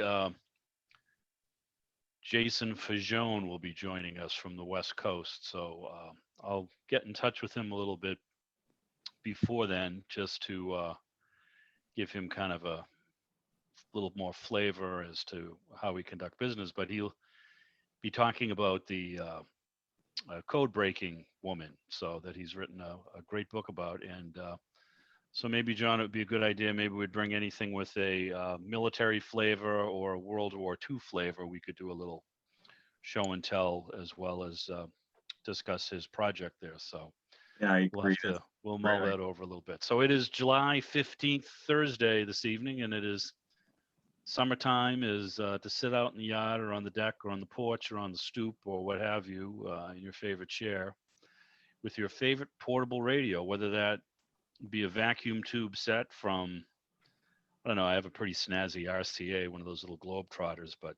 uh, Jason Fajon will be joining us from the West Coast. So I'll get in touch with him a little bit before then, just to give him kind of a little more flavor as to how we conduct business. But he'll be talking about the code breaking woman, so that he's written a great book about. And so maybe, John, it would be a good idea. Maybe we'd bring anything with a military flavor or a World War II flavor. We could do a little show and tell, as well as discuss his project there. So Yeah, I we'll agree. we'll mull that over a little bit. So it is July 15th, Thursday this evening, and it is summertime. Is to sit out in the yard or on the deck or on the porch or on the stoop or what have you, in your favorite chair with your favorite portable radio, whether that be a vacuum tube set from, I don't know, I have a pretty snazzy RCA, one of those little Globetrotters, but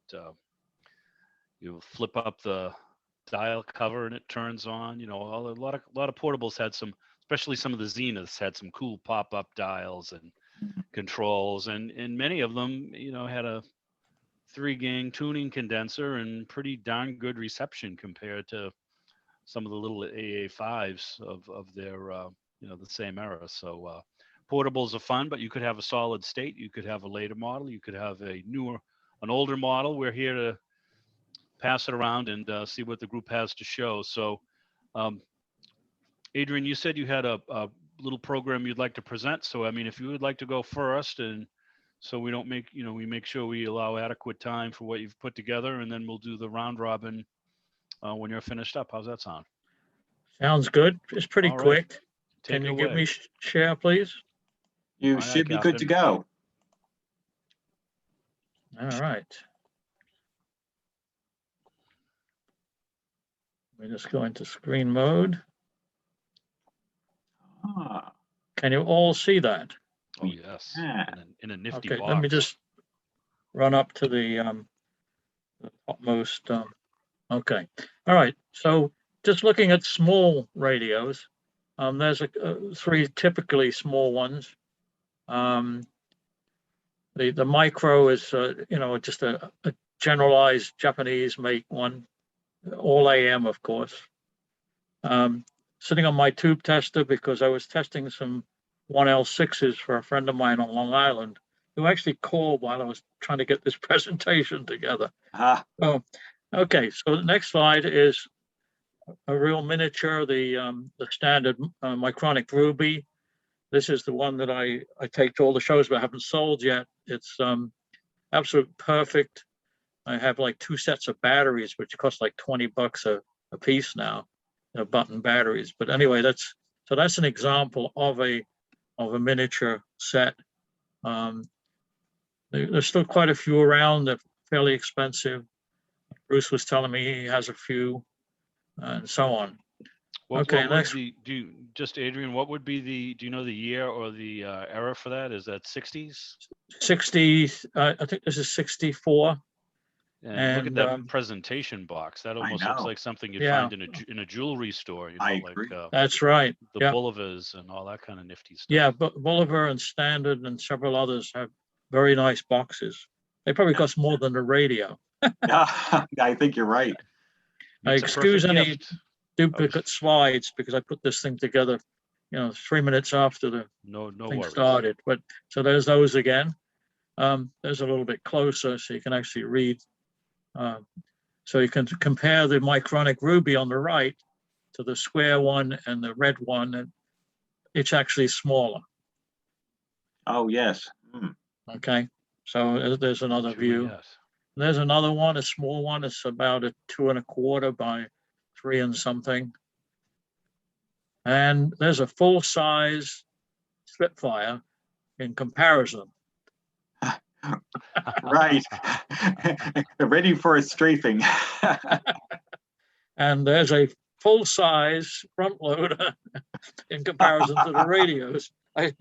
you flip up the dial cover and it turns on. You know, a lot of portables had some, especially some of the Zeniths had some cool pop-up dials and controls, and many of them, you know, had a 3-gang tuning condenser and pretty darn good reception compared to some of the little AA5s of their, you know, the same era. So portables are fun, but you could have a solid state, you could have a later model, you could have an older model. We're here to pass it around and see what the group has to show. So, Adrian, you said you had a little program you'd like to present. So, I mean, if you would like to go first, and so we don't make, you know, we make sure we allow adequate time for what you've put together, and then we'll do the round robin when you're finished up. How's that sound? Sounds good. It's pretty All right. quick. Take Can it you away. give me share, please? You Aye, should be Captain. good to go. All right. We're just going to screen mode. Ah, Can you all see that? Oh, yes. Yeah. In a nifty Okay, box. let me just run up to the topmost. Okay, all right. So just looking at small radios, there's 3 typically small ones. The micro is you know, just a generalized Japanese make one, all AM, of course. Sitting on my tube tester because I was testing some 1L6s for a friend of mine on Long Island, who actually called while I was trying to get this presentation together. ah, Oh, okay. So the next slide is a real miniature, the standard Micronic Ruby. This is the one that I take to all the shows, but I haven't sold yet. It's absolute perfect. I have like 2 sets of batteries, which cost like $20 a piece now, button batteries. But anyway, that's an example of a miniature set. There's still quite a few around. They're fairly expensive. Bruce was telling me he has a few, and so on. Okay, next. Adrian, what would be do you know the year or the era for that? Is that 60s? 60, I think this is 64. And look at And, that presentation box. That almost looks know. like something you'd Yeah. find in a jewelry store, you know, I like agree. That's right. the Yeah. Bullivers and all that kind of nifty stuff. Yeah, but Bolivar and Standard and several others have very nice boxes. They probably cost more than the radio. Yeah, I think you're right. I Makes a excuse perfect any gift. duplicate slides because I put this thing together, 3 minutes after the No thing worries. started. But so there's those again. There's a little bit closer so you can actually read. So you can compare the Micronic Ruby on the right to the square one and the red one, and it's actually smaller. Oh, yes. Okay, so there's another view. Yes. There's another one, a small one. It's about a 2 1/4 by 3 and something. And there's a full size Spitfire in comparison. Right. Ready for a strafing. And there's a full size front loader in comparison to the radios. I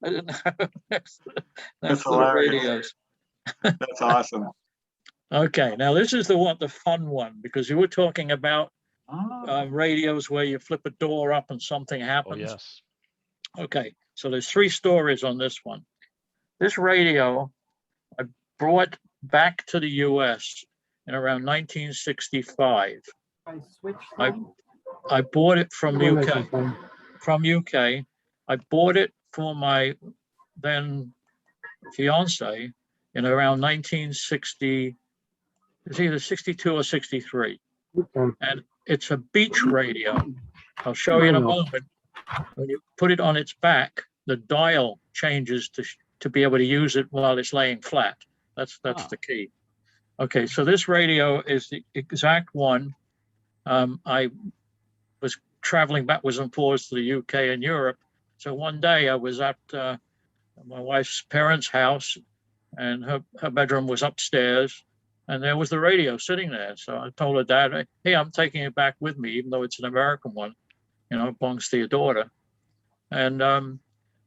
didn't have next to the hilarious. radios. That's awesome. Okay, now this is the fun one, because you were talking about radios where you flip a door up and something happens. Oh, yes. Okay, so there's 3 stories on this one. This radio I brought back to the US in around 1965. I bought it from the UK. From UK, I bought it for my then fiance in around 1960. It's either 62 or 63, and it's a beach radio. I'll show you in a moment. When you put it on its back, the dial changes to be able to use it while it's laying flat. That's the key. Okay, so this radio is the exact one. I was traveling backwards and forwards to the UK and Europe. So one day I was at my wife's parents' house, and her bedroom was upstairs, and there was the radio sitting there. So I told her dad, hey, I'm taking it back with me, even though it's an American one, you know, it belongs to your daughter. And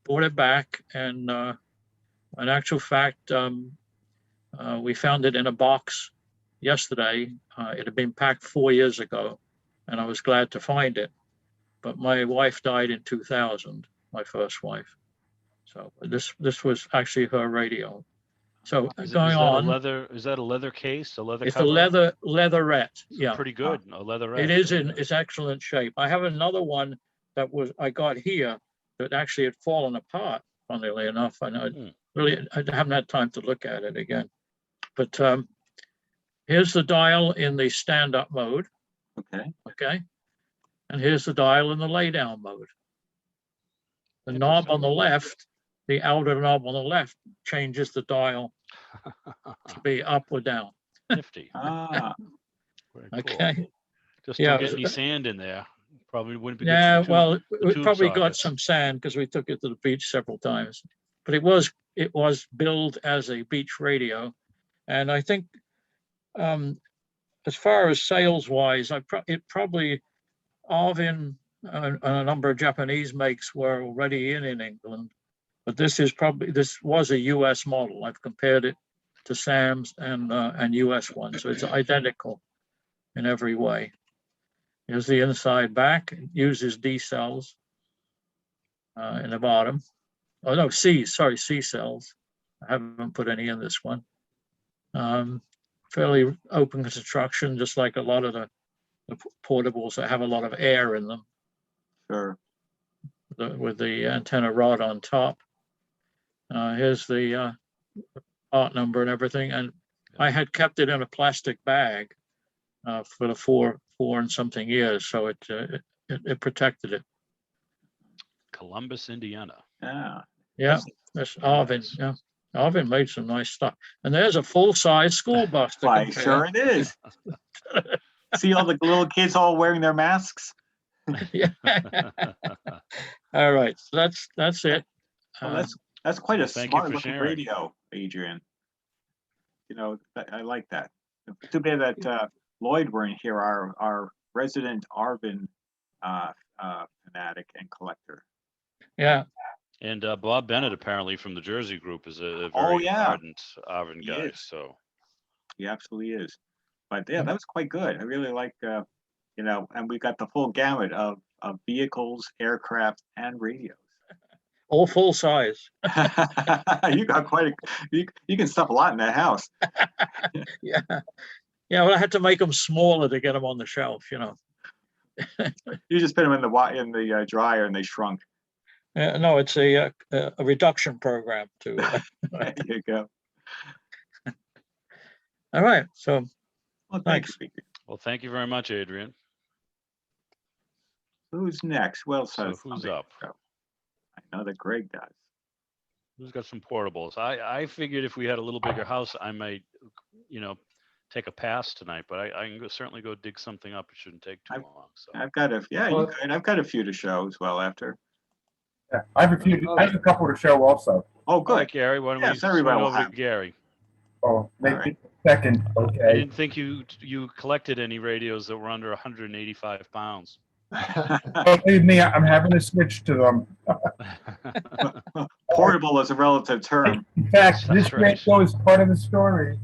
brought it back, and in actual fact, we found it in a box yesterday. It had been packed 4 years ago, and I was glad to find it. But my wife died in 2000, my first wife. So this was actually her radio. So Is going on. Is that a leather case? A leather It's cover? a leatherette. Yeah. Pretty good. A leatherette. It is in its excellent shape. I have another one that I got here that actually had fallen apart, funnily enough. And I haven't had time to look at it again. But here's the dial in the stand-up mode. Okay. And here's the dial in the lay-down mode. The knob on the left, the outer knob on the left, changes the dial to be up or down. Nifty. Very okay. Cool. Just don't get any sand in there. Probably wouldn't be good. Yeah, well, we probably got some sand because we took it to the beach several times. But it was billed as a beach radio, and I think as far as sales wise, it probably Arvin and a number of Japanese makes were already in England, but this was a US model. I've compared it to Sam's and US one, so it's identical in every way. Here's the inside back. It uses D cells in the bottom. Oh no, C cells. I haven't put any in this one. Fairly open construction, just like a lot of the portables that have a lot of air in them. Sure. With the antenna rod on top. Here's the part number and everything. And I had kept it in a plastic bag for the four and something years, so it protected it. Columbus, Indiana. Yeah, that's Arvin. Yeah, Arvin made some nice stuff. And there's a full-size school bus. Why, sure it is. See all the little kids all wearing their masks? Yeah. All right, so that's it. Well, that's quite a smart looking sharing. radio, Adrian. You know, I like that. Too bad that Lloyd weren't here, our resident Arvin fanatic and collector. Yeah. And Bob Bennett, apparently from the Jersey group, is a very ardent Arvin guy. So he absolutely is. But yeah, that was quite good. I really like, you know, and we got the full gamut of vehicles, aircraft, and radios. All full size. You got quite you can stuff a lot in that house. Yeah. Yeah, well, I had to make them smaller to get them on the shelf, you know. You just put them in the dryer and they shrunk. No, it's a reduction program too. There you go. All right, so well, thanks. Well, thank you very much, Adrian. Who's next? Well, so who's up? I know that Greg does. Who's got some portables? I figured if we had a little bigger house, I might, you know, take a pass tonight, but I can certainly go dig something up. It shouldn't take too long. So I've got I've got a few to show as well after. Yeah, I have a couple to show also. Oh, good. All right, Gary, why don't we swing over to Gary? Oh, maybe second. Okay. I didn't think you collected any radios that were under 185 pounds. Believe me, I'm having to switch to them. Portable is a relative term. In fact, this radio is part of the story.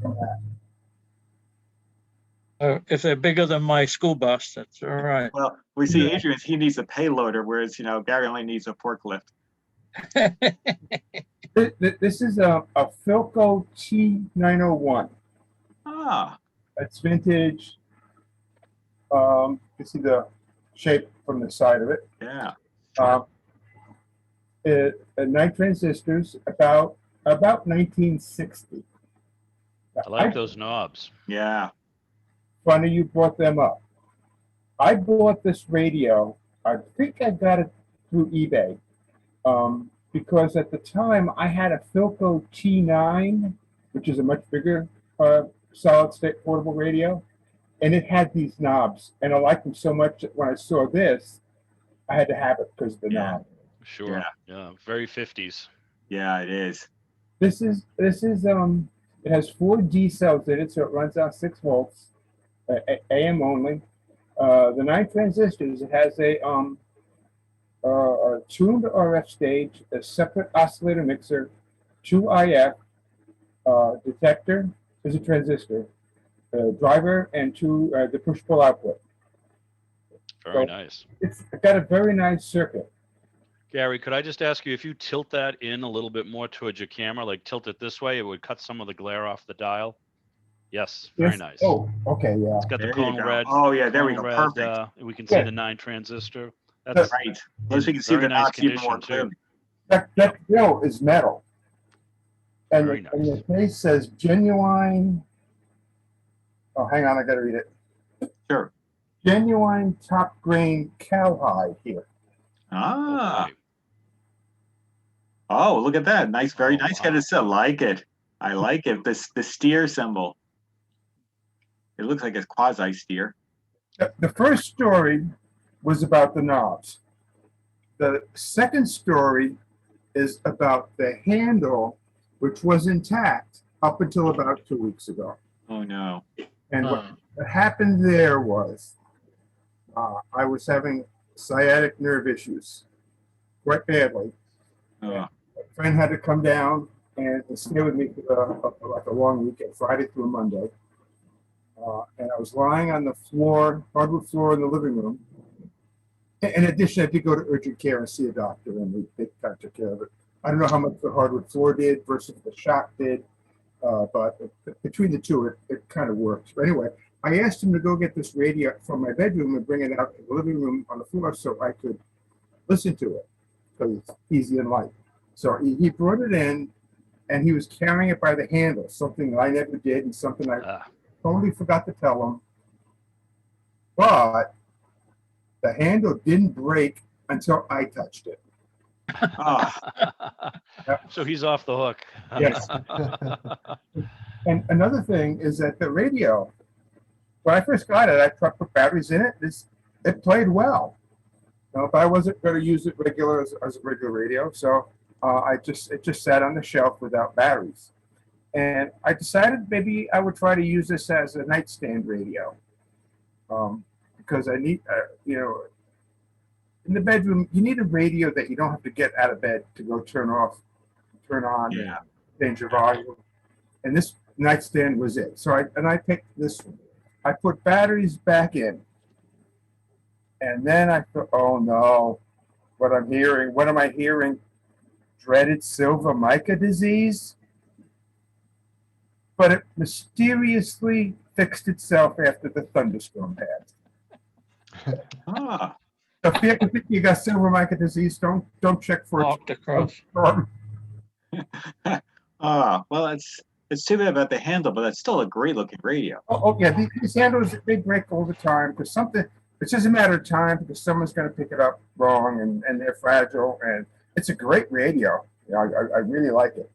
If they're bigger than my school bus, that's all right. Well, we see Adrian, he needs a payloader, whereas, you know, Gary only needs a forklift. This is a Philco T901. Ah, It's vintage. You can see the shape from the side of it. yeah. Um, night transistors about 1960. I like those knobs. Yeah. Funny you brought them up. I bought this radio. I think I got it through eBay because at the time I had a Philco T9, which is a much bigger solid state portable radio, and it had these knobs, and I liked them so much that when I saw this, I had to have it because of the Yeah. knob. Sure. Yeah. Very 50s. Yeah, it is. This is it has 4D cells in it, so it runs on 6 volts, AM only. The 9 transistors, it has a tuned RF stage, a separate oscillator mixer, 2 IF, detector, is a transistor, driver, and 2 the push-pull output. Very So nice. it's got a very nice circuit. Gary, could I just ask you if you tilt that in a little bit more towards your camera, like tilt it this way, it would cut some of the glare off the dial? Yes, very Yes. nice. Oh, okay, yeah. It's got the There you cone go. red. Oh, yeah, there we cone go. red, Perfect. we can see Yeah. the 9 transistor. That's That's Right. Plus we can see very the nice knots even more condition, too. clearly. That grill is metal. And Very and nice. the case says genuine. Oh, hang on, I gotta read it. Sure. Genuine top grain cowhide here. Ah. Okay. Oh, look at that. Nice, very Oh, nice. wow. I like it. I like it. The steer symbol. It looks like a quasi steer. The first story was about the knobs. The second story is about the handle, which was intact up until about 2 weeks ago. Oh no. And what happened there was I was having sciatic nerve issues quite badly. Oh, A friend had to come down and stay with me for like a long weekend, Friday through Monday. And I was lying on the floor, hardwood floor in the living room. In addition, I did go to urgent care and see a doctor, and they kind of took care of it. I don't know how much the hardwood floor did versus the shock did, but between the two, it kind of works. But anyway, I asked him to go get this radio from my bedroom and bring it out to the living room on the floor so I could listen to it because it's easy and light. So he brought it in, and he was carrying it by the handle, something I never did and something I Ah, totally forgot to tell him. But the handle didn't break until I touched it. oh, so he's off the hook. Yes. And another thing is that the radio, when I first got it, I put batteries in it. It played well. Now, if I wasn't going to use it regular as a regular radio, so it just sat on the shelf without batteries. And I decided maybe I would try to use this as a nightstand radio, because I need, in the bedroom, you need a radio that you don't have to get out of bed to go turn on, yeah. change your volume. And this nightstand was it. So I picked this one. I put batteries back in. And then I thought, oh no, what am I hearing? Dreaded silver mica disease? But it mysteriously fixed itself after the thunderstorm passed. Ah, So if you ever think you got silver mica disease, don't check for Walked across. storm. well, it's too bad about the handle, but it's still a great looking radio. Oh yeah, these handles, they break all the time because it's just a matter of time because someone's going to pick it up wrong and they're fragile, and it's a great radio. I really like it.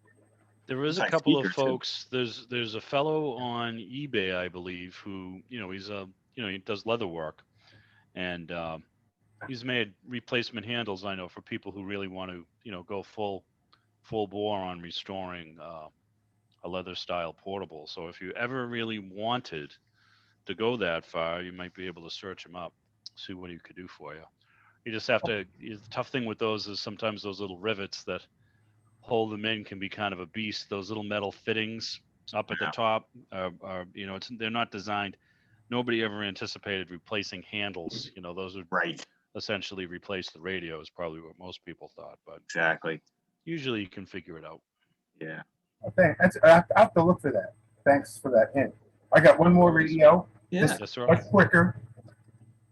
There is a Nice couple of speaker, too. folks. There's a fellow on eBay, I believe, who he's he does leather work, and he's made replacement handles. I know for people who really want to go full bore on restoring a leather style portable. So if you ever really wanted to go that far, you might be able to search him up, see what he could do for you. You just have to. The tough thing with those is sometimes those little rivets that hold them in can be kind of a beast. Those little metal fittings up at the Yeah. top are they're not designed. Nobody ever anticipated replacing handles. Those would Right. essentially replace the radio is probably what most people thought, but Exactly. usually you can figure it out. Yeah. Okay, I have to look for that. Thanks for that hint. I got one more radio. Yeah. Yes, sir. Much quicker.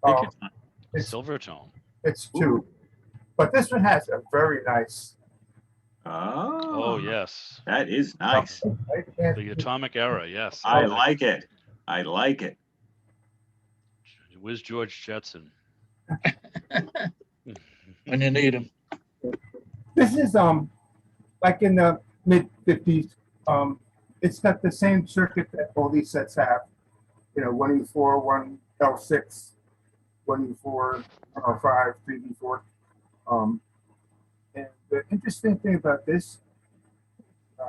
Take Um, your time. it's Silvertone. it's two, but this one has a very nice. Oh, yes. That is nice. The atomic era. Yes. I like it. I like it. Where's George Jetson? When you need them. This is like in the mid 50s. It's got the same circuit that all these sets have. You know, 1E4, 1L6, 1E4, 1R5, 3D4. And the interesting thing about this,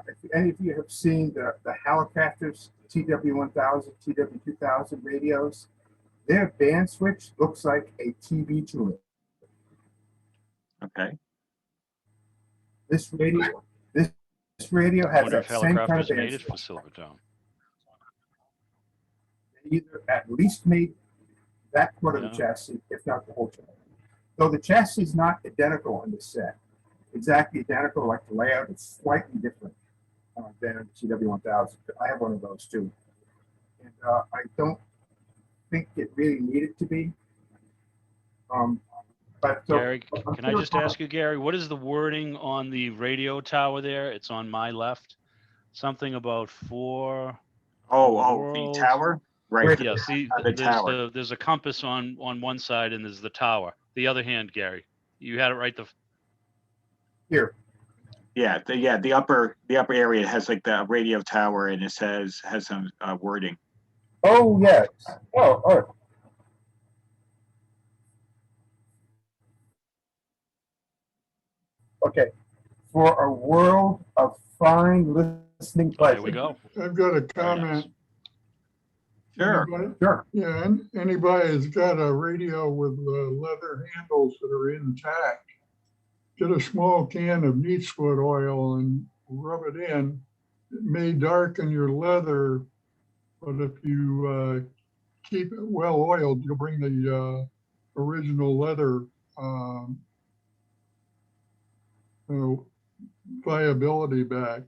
if any of you have seen the Helicopters TW1000, TW2000 radios, their band switch looks like a TV tuner. Okay. This radio has I wonder that if same kind of Helicopters band made it for switch. Silvertone. They either at least made that part of the Yeah. chassis, if not the whole chassis. Though the chassis is not identical on this set, exactly identical, like the layout is slightly different than the TW1000. I have one of those too. And I don't think it really needed to be. But so, Gary, can I just ask you, Gary, what is the wording on the radio tower there? It's on my left. Something about four. Oh, the Worlds. tower? Right. Yeah, see, the tower. there's a compass on one side and there's the tower. The other hand, Gary, you had it right. here, Yeah, the upper area has like the radio tower and it has some wording. oh yes, oh. Okay, for a world of fine listening Oh, pleasure. there we go. I've got a Very comment. nice. Sure. Anybody- Sure. Yeah, and anybody that's got a radio with leather handles that are intact, get a small can of neatswood oil and rub it in. It may darken your leather, but if you keep it well oiled, you'll bring the original leather viability back.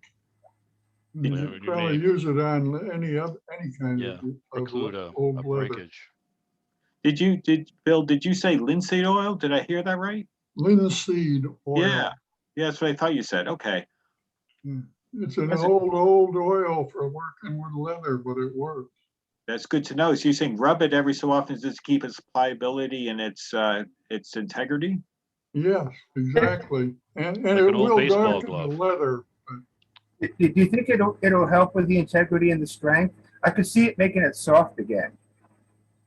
And Yeah, you when you probably may- use it on any kind Yeah, of Preclude a old leather. breakage. Bill, did you say linseed oil? Did I hear that right? Linseed oil. Yeah. Yeah, that's what I thought you said. Okay. It's an That's a- old oil for working with leather, but it works. That's good to know. So you're saying rub it every so often just to keep its pliability and its integrity? Yes, exactly. And Like it an old will baseball darken the glove. leather. Do you think it'll help with the integrity and the strength? I could see it making it soft again.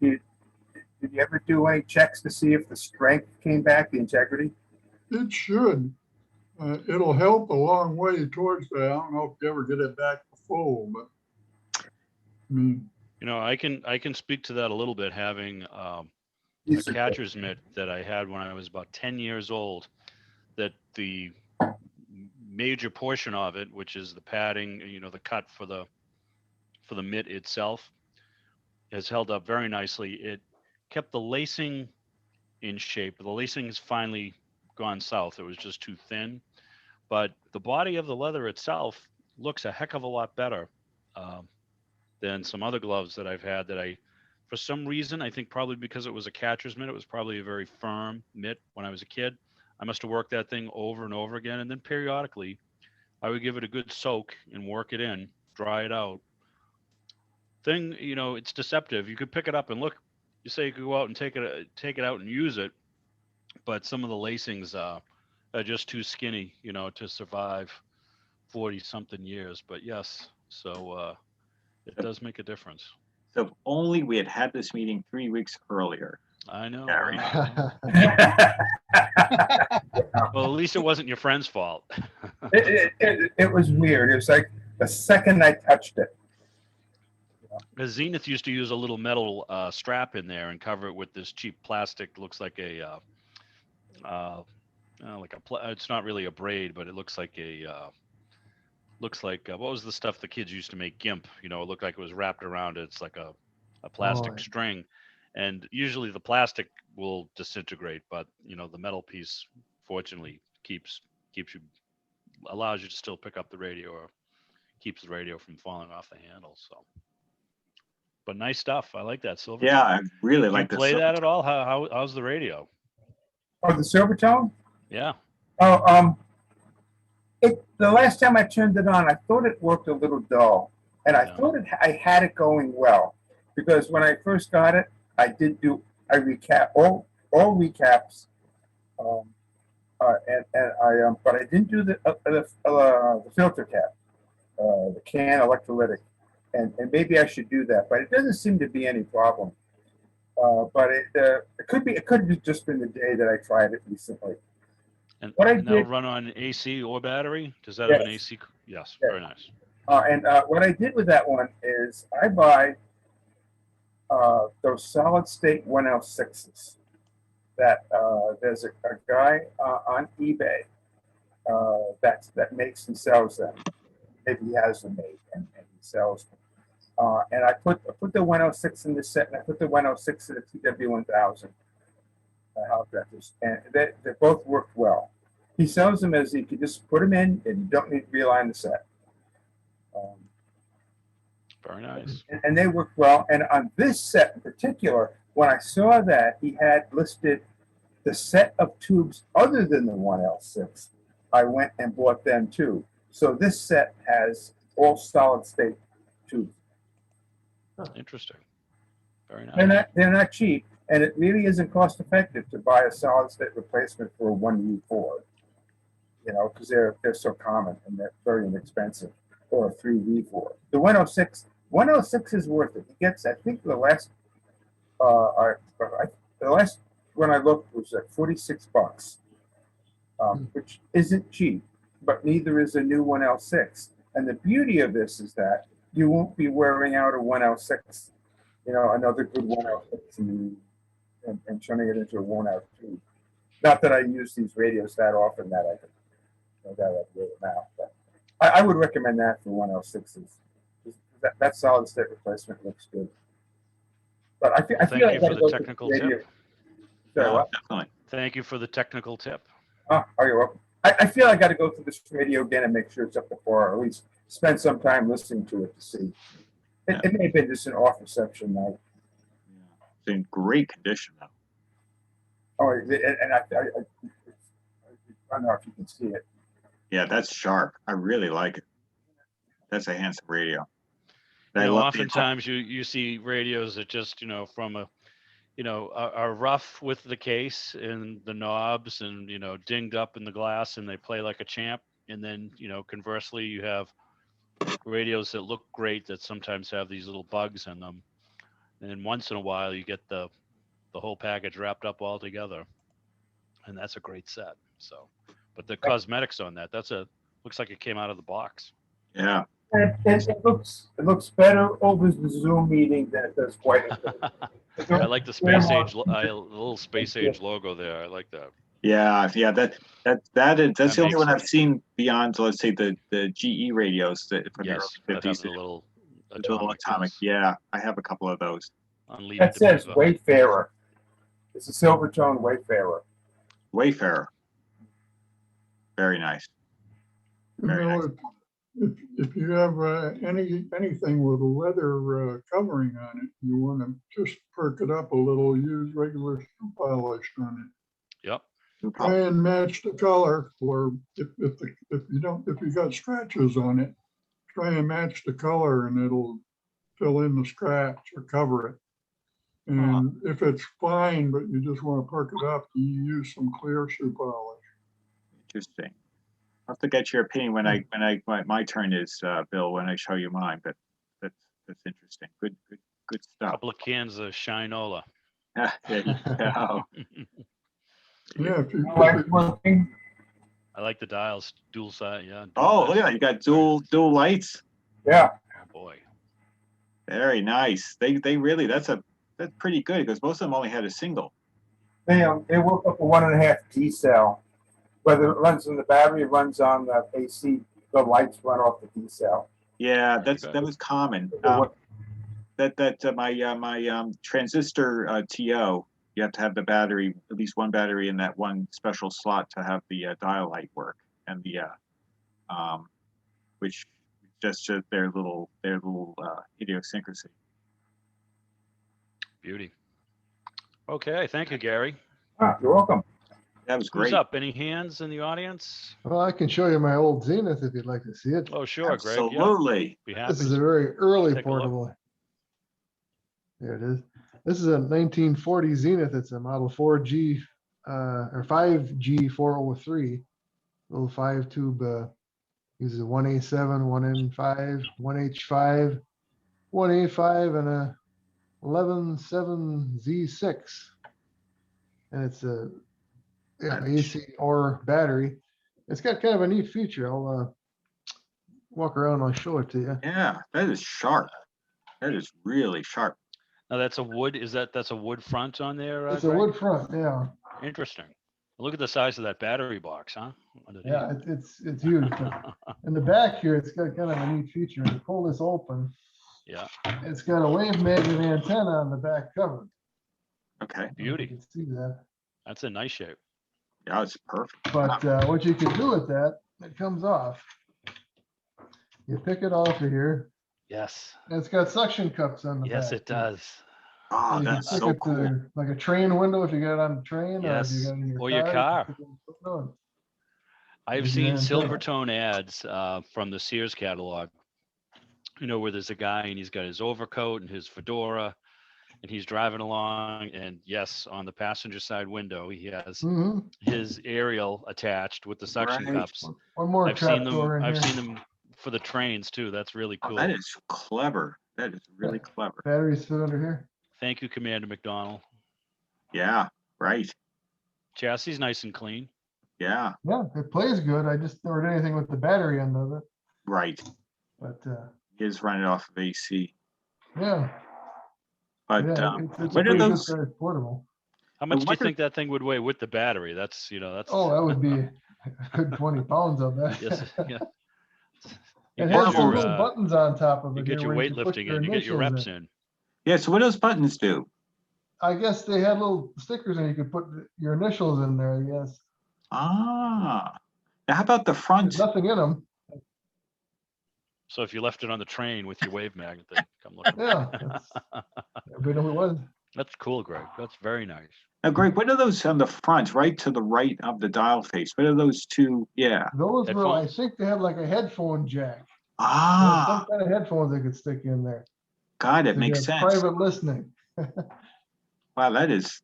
Did you ever do any checks to see if the strength came back, the integrity? It should. It'll help a long way towards that. I don't know if you ever get it back to full, but I mean, You know, I can speak to that a little bit, having a catcher's mitt that I had when I was about 10 years old, that the major portion of it, which is the padding, you know, the cut for the mitt itself, has held up very nicely. It kept the lacing in shape. The lacing has finally gone south. It was just too thin, but the body of the leather itself looks a heck of a lot better than some other gloves that I've had that for some reason, I think probably because it was a catcher's mitt, it was probably a very firm mitt when I was a kid. I must have worked that thing over and over again. And then periodically I would give it a good soak and work it in, dry it out. Thing, you know, it's deceptive. You could pick it up and look, you say you could go out and take it out and use it, but some of the lacings are just too skinny, you know, to survive 40 something years. But yes, so it does make a difference. So if only we had this meeting 3 weeks earlier. I know. Gary. Well, at least it wasn't your friend's fault. It was weird. It was like the second I touched it. Because Zenith used to use a little metal strap in there and cover it with this cheap plastic. Looks like it's not really a braid, but it looks like what was the stuff the kids used to make GIMP? You know, it looked like it was wrapped around it. It's like a plastic string, and usually the plastic will disintegrate, but you know the metal piece fortunately allows you to still pick up the radio or keeps the radio from falling off the handle. So but nice stuff. I like that silver. Yeah, I really Do you like the play that at Silvertone. all? How's the radio? Oh, the Silvertone? Yeah. Oh, the last time I turned it on, I thought it worked a little dull, and I Yeah. thought I had it going well, because when I first got it, I recap all recaps, but I didn't do the filter cap, the can electrolytic, and maybe I should do that, but it doesn't seem to be any problem. But it could have just been the day that I tried it recently. And, What I and that'll did- run on AC or battery? Does that have an Yes. AC? Yes, Yes. very nice. What I did with that one is I buy those solid state 1L6s that there's a guy on eBay that makes and sells them. Maybe he has them made and he sells them. And I put the 106 in the set, and I put the 106 in the TW1000 drivers, and they both worked well. He sells them as you can just put them in, and you don't need to realign the set. Very nice. And they worked well. And on this set in particular, when I saw that he had listed the set of tubes other than the 1L6, I went and bought them too. So this set has all solid state tubes. Interesting. Very nice. They're not cheap, and it really isn't cost effective to buy a solid state replacement for a 1V4. You know, because they're so common and they're very inexpensive, or a 3V4. The 106 is worth it. He gets, I think, the last when I looked was like $46, which isn't cheap, but neither is a new 1L6. And the beauty of this is that you won't be wearing out a 1L6, you know, another good 1L6 and turning it into a worn out tube. Not that I use these radios that often that I could, that I'd wear them out, but I would recommend that for 1L6s. That solid state replacement looks good. But I feel Thank like you I for gotta the go to technical radio. tip. Sorry, Yeah, what? definitely. Thank you for the technical tip. Oh, you're welcome. I feel I got to go through this radio again and make sure it's up to par, or at least spend some time listening to it to see. It may have been just an off reception night. Yeah. It's in great condition though. Oh, and I don't know if you can see it. Yeah, that's sharp. I really like it. That's a handsome radio. You I know, love the- oftentimes you see radios that just, from are rough with the case and the knobs and, dinged up in the glass, and they play like a champ. And then, conversely, you have radios that look great that sometimes have these little bugs in them. And then once in a while you get the whole package wrapped up all together. And that's a great set. So, but the cosmetics on that, looks like it came out of the box. Yeah. It looks better over the Zoom meeting than it does quite. I like the space age, little space age logo there. I like that. Yeah. That's That the only makes one I've sense. seen beyond, let's say, the GE radios from Yes, the that early have 50s. the little The little atomic. yes, Yeah, I have a couple of those. unleaded That says Diva. Wayfarer. It's a Silvertone Wayfarer. Wayfarer. Very nice. You Very know, nice. if you have anything with a leather covering on it, you want to just perk it up a little, use regular shoe polish on Yep. No it. Try problem. and match the color, or if you got scratches on it, try and match the color and it'll fill in the scratch or cover it. And if it's fine, but you just want to perk it up, you use some clear shoe polish. Interesting. I'll have to get your opinion when my turn is, Bill, when I show you mine. But that's interesting. Good stuff. Couple of cans of Shinola. There you go. Yeah, if you, Working. I like the dials, dual side. Yeah. Oh, look at that! You got dual lights. Yeah. Oh boy. Very nice. They really that's pretty good, because most of them only had a single. They work up a 1.5 D cell. Whether it runs on the battery, it runs on the AC. The lights run off the D cell. Yeah, Very that good. was common. What- My transistor TO, you have to have the battery, at least one battery in that one special slot to have the dial light work, and the which just their little idiosyncrasy. Beauty. Okay, thank you, Gary. You're welcome. That was Who's great. up? Any hands in the audience? Well, I can show you my old Zenith if you'd like to see it. Oh, sure, Greg. Yeah, Absolutely. be happy. This is a very early Take a look. portable. There it is. This is a 1940 Zenith. It's a model 4G or 5G 403. Little 5-tube. Uses a 1A7, 1N5, 1H5, 1A5, and a 11.7Z6. And it's a AC or battery. It's got kind of a neat feature. I'll walk around and I'll show it to you. Yeah, that is sharp. That is really sharp. Now that's a wood. That's a wood front on there? It's a Greg? wood front, yeah. Interesting. Look at the size of that battery box, huh? Underneath. Yeah, it's huge. But in the back here, it's got kind of a neat feature. When you pull this open, Yeah. it's got a wave magnet antenna on the back cover. Okay. Beauty. You can see that. That's a nice shape. Yeah, it's perfect. But what you can do with that, it comes off. You pick it off of here. Yes. And it's got suction cups on the back. Yes, it does. Oh, You can that's stick so it to cool. like a train window if you got it on the train, Yes, or if you got it in or your car. you can put it on. I've Maybe seen antenna. Silvertone ads from the Sears catalog, where there's a guy and he's got his overcoat and his fedora and he's driving along. And yes, on the passenger side window, he has Mhm. his aerial attached with the suction Right. cups. One more I've trap seen them. door in I've here. seen them for the trains too. That's really Oh, cool. that is clever. That is really clever. Batteries fit under here. Thank you, Commander McDonald. Yeah, right. Chassis nice and clean. Yeah, Yeah, it plays good. I just never did anything with the battery end of it. right. But He is running off of AC. yeah, But yeah, it's a what are pretty good those? sized portable. How much do you wonder- think that thing would weigh with the battery? That's Oh, that would be a good 20 pounds of that. yes, yeah. It You has get some your, little buttons on top of it. you get here your where can put weightlifting in. You get your initials reps in. Yeah, so what do those buttons do? I guess they had little stickers and you could put your initials in there. Yes, Ah, now how about the front? there's nothing in them. So if you left it on the train with your wave magnet, then come look. Yeah, everybody know who it was. That's cool, Greg. That's very nice. Now, Greg, what are those on the front, right to the right of the dial face? What are those two? Yeah. Those were, I Headphones? think they had like a headphone jack. They had Ah, some kind of headphones they could stick in there. God, it to makes get sense. Private listening. Wow, that is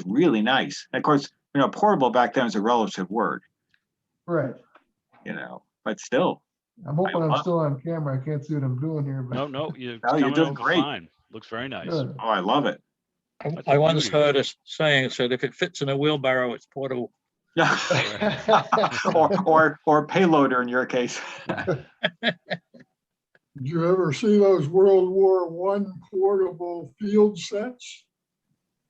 really nice. Of course, portable back then is a relative word, Right. but still. I'm hoping I'm love- still on camera. I can't see what I'm doing here, but No, you're Oh, you're coming doing over great. fine. Looks very nice. good. Oh, I love it. That's I a once beauty. heard us saying, it said, if it fits in a wheelbarrow, it's portable. or payloader in your case. Did you ever see those World War I portable field sets?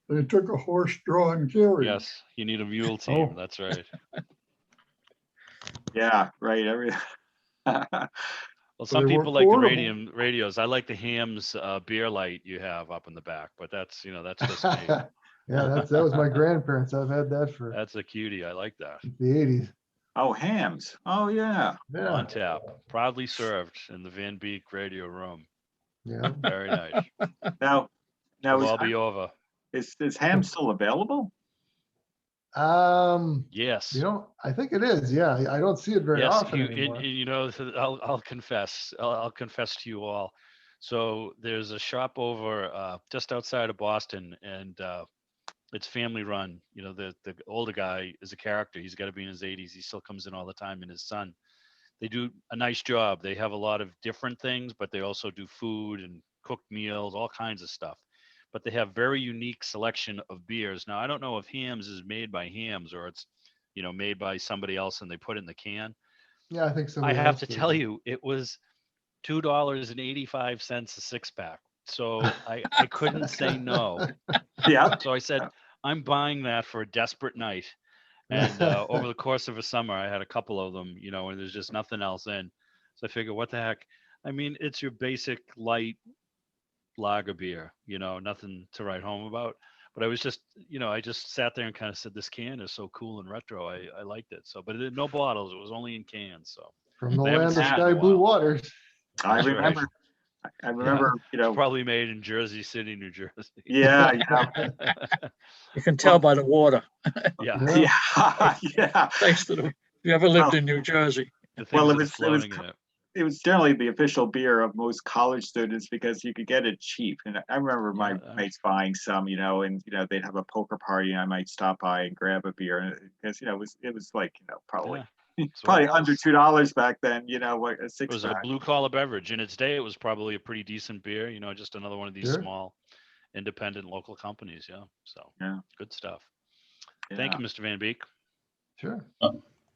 They took a horse-drawn carriage. Yes, you need a mule team. Oh. That's right. Yeah, right. Well, some they were people like the portable. radios. I like the Ham's beer light you have up in the back, but that's just me. Yeah, that was my grandparents. I've had that for That's a cutie. I like that. the 80s. Oh, hams. Oh, yeah. Yeah, On tap, proudly served in the Van Beek radio room. yeah. Very nice. Now It'll all be over. is ham still available? Yes. I think it is. Yeah, I don't see it very Yes, often anymore. I'll confess. I'll confess to you all. So there's a shop over just outside of Boston, and it's family run. The older guy is a character. He's got to be in his 80s. He still comes in all the time, and his son. They do a nice job. They have a lot of different things, but they also do food and cooked meals, all kinds of stuff. But they have very unique selection of beers. Now, I don't know if Hams is made by Hams or it's, made by somebody else and they put it in the can. Yeah, I think so. I have to tell you, it was $2.85 a six pack. So I couldn't say no. Yeah. So I said, I'm buying that for a desperate night. And over the course of a summer, I had a couple of them, and there's just nothing else in. So I figured, what the heck? I mean, it's your basic light lager beer, nothing to write home about. But I was just, I just sat there and kind of said, this can is so cool and retro. I liked it. So, but it had no bottles. It was only in cans. So From the They haven't land of seen it in a sky blue while. waters. I That's right. remember I remember, you know, Probably made in Jersey City, New Jersey. yeah, You can tell by the water. Yeah. yeah, yeah. Taste of it. If you ever lived Well, in New Jersey. The things Well, that are floating in it. it was generally the official beer of most college students because you could get it cheap. And I remember my Yeah. mates buying some, you know, and they'd have a poker party, and I might stop by and grab a beer because it was like probably Yeah. That's what probably it was. $102 back then. What a It six was a pack. blue collar beverage. In its day, it was probably a pretty decent beer. Just another one of these Sure. small, independent local companies. Yeah. So Yeah. good stuff. Thank you, Mr. Van Beek. Sure.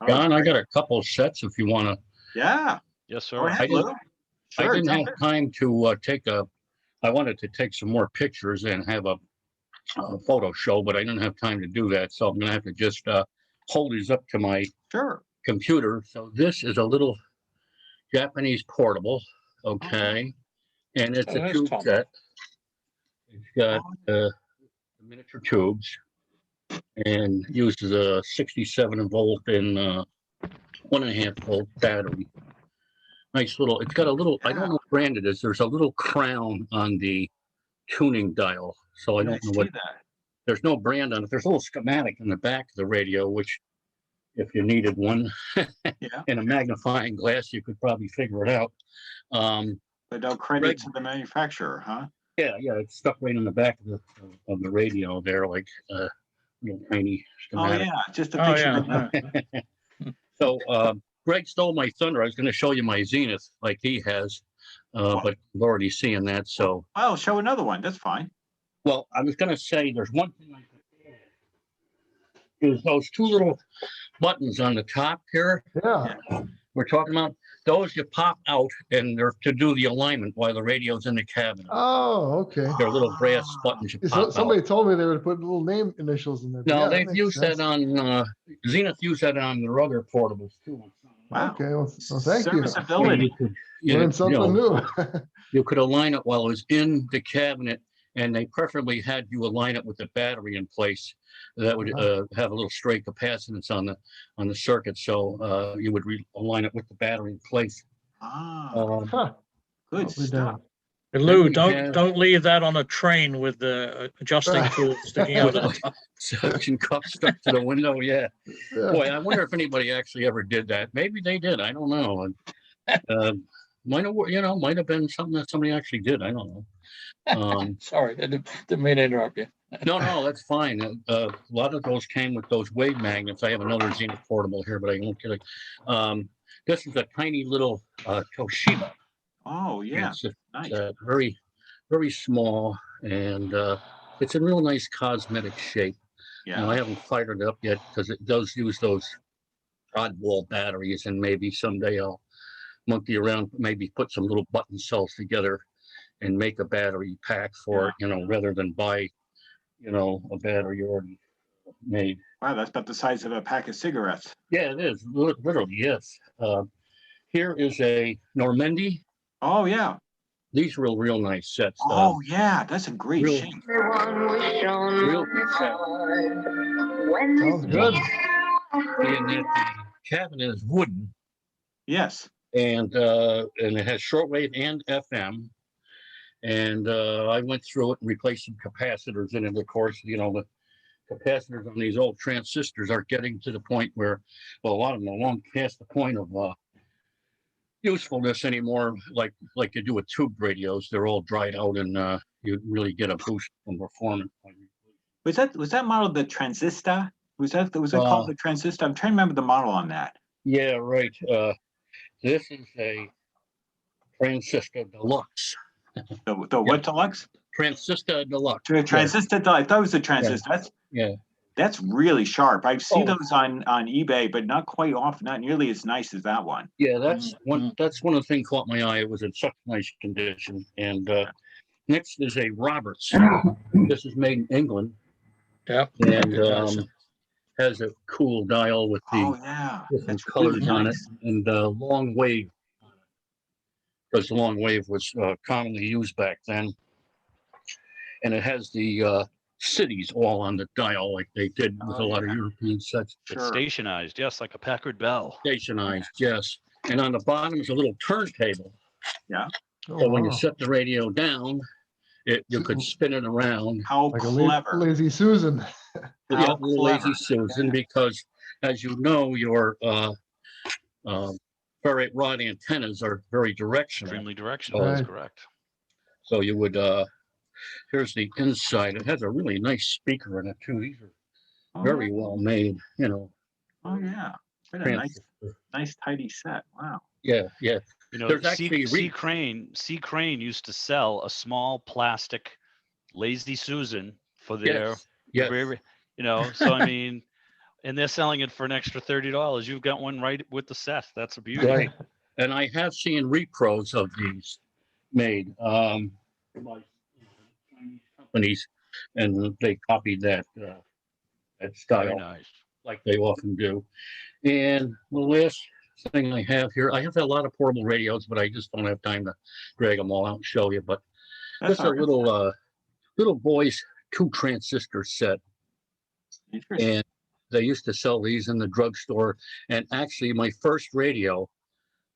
John, I got a couple of sets if you want to. Yeah. Yes, Go sir. ahead, didn't- Lou. I Sure, didn't jump have time to I wanted to take some more pictures and have a photo show, but I didn't have time to do that. So I'm going to have to just hold these up to my Sure. computer. So this is a little Japanese portable. Okay. And it's Oh, a that's tube Tom. set. It's got miniature tubes and uses a 67 volt and 1.5 volt battery. Nice little, it's got a little, I don't know what brand it is. There's a little crown on the tuning dial. So I I don't know see what, that. there's no brand on it. There's a little schematic in the back of the radio, which if you needed one Yeah. and a magnifying glass, you could probably figure it out. But no credit Greg- to the manufacturer, huh? Yeah, it's stuck right in the back of the radio there, like little tiny Oh, schematic. yeah. Just a Oh, picture. yeah. So Greg stole my thunder. I was going to show you my Zenith like he has, but I've already seen that. So, Oh, show another one. That's fine. well, I was going to say there's one thing I could add. Is those two little buttons on the top here Yeah. we're talking about. Those you pop out and they're to do the alignment while the radio's in the cabinet. Oh, okay. They're little brass buttons you pop out. Somebody told me they would put little name initials in there. but No, yeah, that they've makes used sense. that on Zenith. Used that on their other portables too. Wow. Okay, well, thank you. Serviceability. Learn something new. You could align it while it was in the cabinet, and they preferably had you align it with the battery in place. That would have a little stray capacitance on the circuit, so you would align it with the battery in place. Ah, Huh. good Nicely stuff. done. And Lou, we don't have- don't leave that on a train with the adjusting tool sticking out. With of a the top. suction cup stuck to the window. Yeah. Yeah. Boy, I wonder if anybody actually ever did that. Maybe they did. I don't know. Might have been something that somebody actually did. I don't know. Sorry, I didn't mean to interrupt you. No, that's fine. A lot of those came with those wave magnets. I have another Zenith portable here, but I won't get it. This is a tiny little Toshiba. Oh, yeah. It's Nice. very, very small, and it's in real nice cosmetic shape. Now, I Yeah. haven't fired it up yet because it does use those oddball batteries, and maybe someday I'll monkey around, maybe put some little button cells together and make a battery pack for it, rather than buy, a battery already made. Wow, that's about the size of a pack of cigarettes. Yeah, it is. Literally, yes. Here is a Normandy. Oh, yeah. These are real nice sets. Oh, yeah. That's a great real- shape. Real good set. Sounds good. And that the cabinet is wooden, Yes. and it has shortwave and FM. And I went through it and replaced some capacitors in it. Of course, the capacitors on these old transistors are getting to the point where, well, a lot of them are long past the point of usefulness anymore. Like you do with tube radios, they're all dried out, and you really get a boost from performance. Was that model the transistor? Was it called the transistor? I'm trying to remember the model on that. Yeah, right. This is a Transistor Deluxe. The what deluxe? Transistor Deluxe. Transistor deluxe. I thought it was a transistor. Yeah. That's really sharp. I see Oh. those on eBay, but not quite often. Not nearly as nice as that one. Yeah, that's one. That's one of the things caught my eye. It was in such nice condition. And next is a Roberts. This is made in England, Yeah. and has a cool dial with the Oh yeah, different that's colors really on it, nice. and long wave, because the long wave was commonly used back then. And it has the cities all on the dial, like they did with a lot of European sets. It's Sure. stationized, yes, like a Packard Bell. Stationized, yes. And on the bottom is a little turntable. Yeah. Oh, So when you wow. set the radio down, you could spin it around. How Like a clever. lazy Susan. Yeah, How little lazy clever. Susan, Yeah. because as you know, your ferrite rod antennas are very directional. Extremely directional. That's Right. correct. So you would, here's the inside. It has a really nice speaker in it too. These are Oh, very yeah. well made, you know. Oh, yeah. What a nice tidy set. Wow. Yeah, yeah. You know, There's actually C. Crane used to sell a small plastic Lazy Susan for their, yes. you know, so I mean, and they're selling it for an extra $30. You've got one right with the set. That's a beauty. Right. And I have seen repros of these made by Chinese companies, and they copied that Very style nice. like they often do. And the last thing I have here, I have a lot of portable radios, but I just don't have time to drag them all out and show you. But That's this is a little boy's 2 transistor set, interesting. and they used to sell these in the drugstore. And actually, my first radio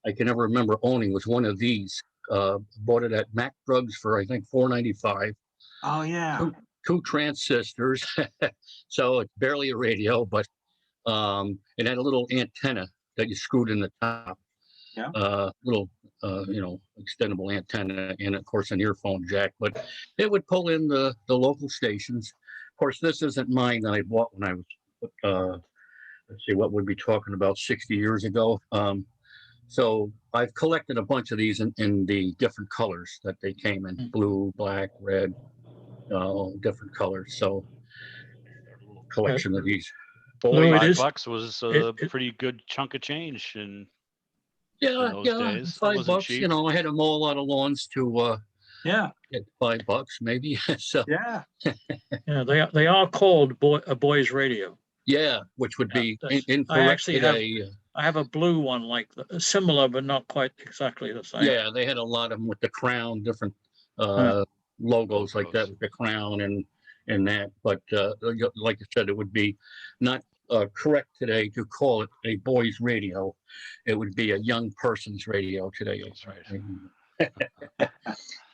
I can ever remember owning was one of these. Bought it at Mac Drugs for I think $4.95. Oh, yeah. 2 transistors, so it's barely a radio, but it had a little antenna that you screwed in the top. Yeah. Little, you know, extendable antenna, and of course an earphone jack. But it would pull in the local stations. Of course, this isn't mine that I bought when I was, let's see, what would be talking about 60 years ago. So I've collected a bunch of these in the different colors that they came in: blue, black, red, different colors. So a little collection of these. Lou, Boy, it is- $5 was a pretty good chunk of change in yeah, those yeah, days. It $5. wasn't You cheap. know, I had to mow a lot of lawns to Yeah. get $5 maybe. So Yeah. Yeah, they are called a boy's radio. yeah, which would be I incorrect actually have today. I have a blue one similar, but not quite exactly the same. Yeah, they had a lot of them with the crown, different logos like that with the crown and that. But like I said, it would be not correct today to call it a boy's radio. It would be a young person's radio today. That's right.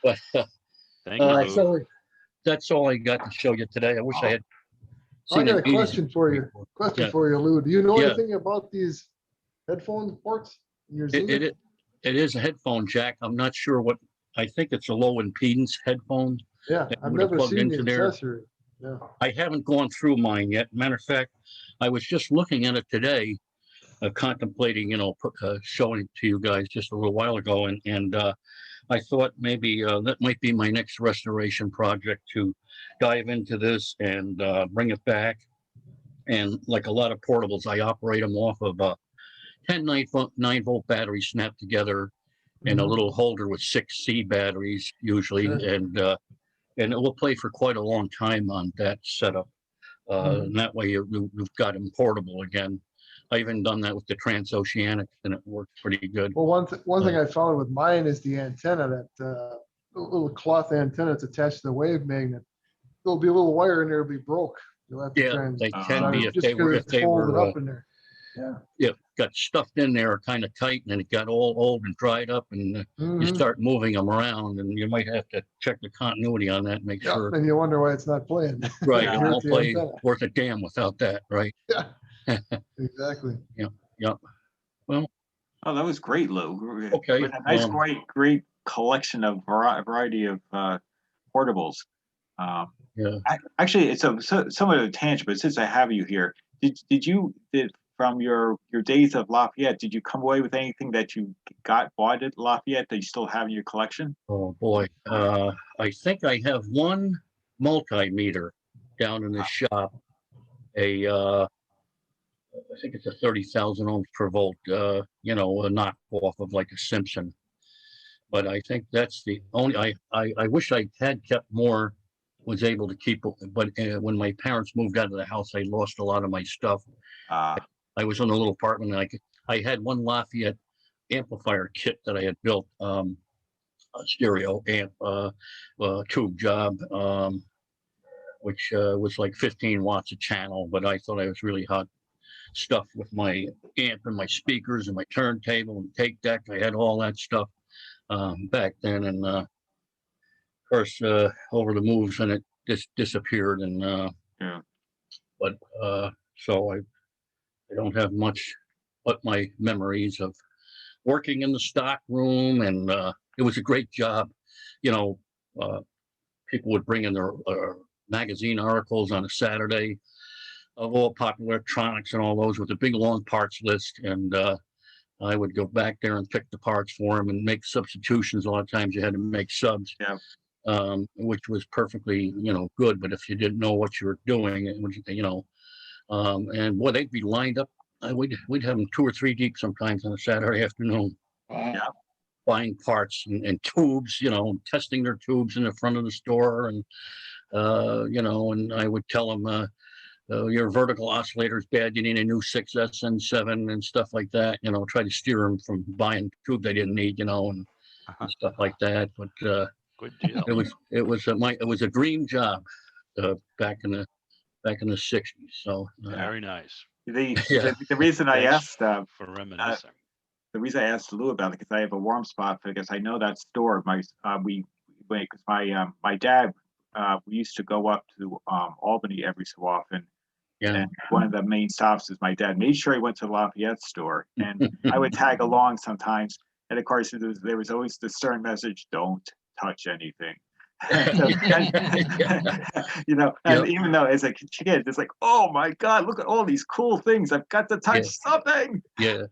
But Thank you, Lou. so that's all I got to show you today. I wish I had I seen got a an easy question for you. report. Question Yeah. for you, Lou. Do you know Yeah. anything about these headphone ports in your Zenith? It is a headphone jack. I'm not sure what. I think it's a low impedance headphone. Yeah, that I've would have never plugged seen the into there. accessory. Yeah. I haven't gone through mine yet. Matter of fact, I was just looking at it today, contemplating, you know, showing it to you guys just a little while ago, and I thought maybe that might be my next restoration project, to dive into this and bring it back. And like a lot of portables, I operate them off of 10 9-volt batteries snapped together in a little holder with 6 C batteries usually, Sure. and it will play for quite a long time on that setup. And that way you've got them portable again. I even done that with the transoceanics, and it works pretty good. Well, one thing I found with mine is the antenna, that little cloth antenna that's attached to the wave magnet. There'll be a little wire in there, it'll be broke. You'll have to try Yeah, and they Uh, can be if just they were because it's folded up in there. Yeah. got stuffed in there kind of tight, and it got all old and dried up, and you Mhm. start moving them around, and you might have to check the continuity on that and make Yeah, sure. and you wonder why it's not playing. Right, Yeah. it Here's won't the play antenna. worth a damn without that, right? Yeah, exactly. Yep. Well, Oh, that was great, Lou. Okay, With a nice, great collection of variety of portables. yeah. Actually, it's somewhat of a tangent, but since I have you here, did from your days of Lafayette, did you come away with anything that you bought at Lafayette that you still have in your collection? Oh boy, I think I have one multimeter down in the shop. I think it's a 30,000 ohms per volt. You know, a knockoff of like a Simpson. But I think that's the only. I wish I had kept more. Was able to keep, but when my parents moved out of the house, I lost a lot of my stuff. I was in a little apartment, and I had one Lafayette amplifier kit that I had built, a stereo amp, tube job, which was like 15 watts a channel, but I thought I was really hot stuff with my amp and my speakers and my turntable and tape deck. I had all that stuff. back then, and of course over the moves and it just disappeared, and Yeah. but so I don't have much but my memories of working in the stock room, and it was a great job. You know, people would bring in their magazine articles on a Saturday of all popular electronics and all those with a big long parts list, and I would go back there and pick the parts for them and make substitutions. A lot of times you had to make subs, Yeah. which was perfectly, good. But if you didn't know what you were doing, it was, and boy, they'd be lined up. We'd have them 2 or 3 deep sometimes on a Saturday afternoon, Yeah. buying parts and tubes, testing their tubes in the front of the store, and and I would tell them, your vertical oscillator's bad, you need a new 6SN7 and stuff like that, try to steer them from buying tube they didn't need, and stuff like that. But Good deal. it was a dream job back in the 60s. So Very nice. The reason I Thanks asked for reminiscing. the reason I asked Lou about it, because I have a warm spot because I know that store. Because my dad, we used to go up to Albany every so often, yeah, and one of the main stops is my dad made sure he went to the Lafayette store, and I would tag along sometimes. And of course, there was always the stern message: "Don't touch anything." And even though as a kid, it's like, oh my God, look at all these cool things. I've got to touch something. Yeah.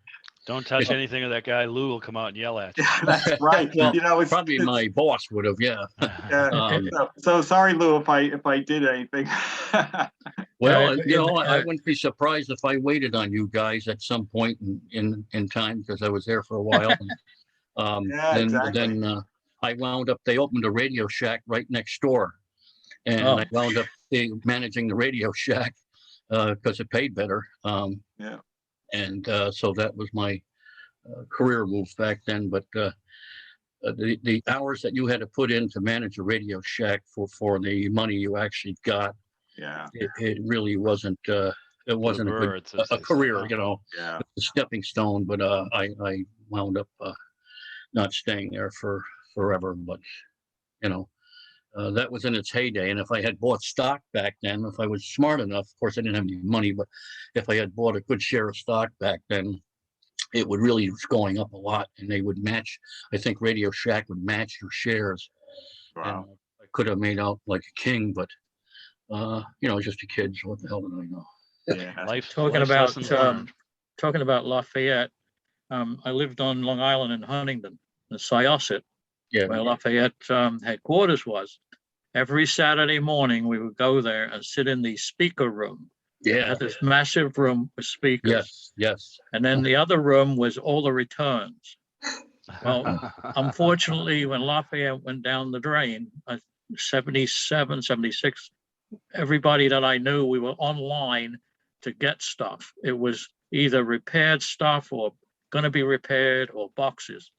Don't touch anything, or that guy Lou will come out and yell at you. That's right. Well, it's probably my boss would have. Yeah. So sorry, Lou, if I did anything. Well, I wouldn't be surprised if I waited on you guys at some point in time, because I was there for a while. Exactly. Then I wound up. They opened a Radio Shack right next door, and I wound up managing the Radio Shack because it paid better. And so that was my career move back then. But the hours that you had to put in to manage a Radio Shack for the money you actually got, it really wasn't. It wasn't a career, a stepping stone. But I wound up not staying there for forever. But that was in its heyday. And if I had bought stock back then, if I was smart enough, of course I didn't have any money, but if I had bought a good share of stock back then, it would really was going up a lot, and they would match. I think Radio Shack would match your shares. Wow. And I could have made out like a king, but just a kid. So what the hell did I know? Yeah. Talking about Lafayette, I lived on Long Island in Huntington, the Syosset, where Lafayette headquarters was. Every Saturday morning, we would go there and sit in the speaker room. Yeah. Had this massive room with speakers. Yes. And then the other room was all the returns. Well, unfortunately, when Lafayette went down the drain, 77, 76, everybody that I knew, we were online to get stuff. It was either repaired stuff or going to be repaired or boxes.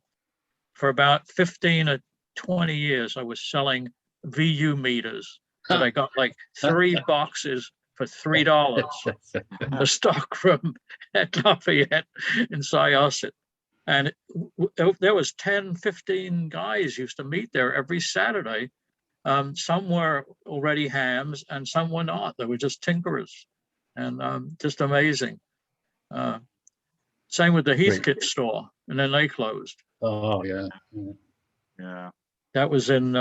For about 15 or 20 years, I was selling VU meters that I got like 3 boxes for $3 in the stock room at Lafayette in Syosset. And there was 10, 15 guys used to meet there every Saturday. Some were already hams and some were not. They were just tinkerers, and just amazing. Same with the Heathkit store, and then they closed. Oh, yeah. Yeah. That was in,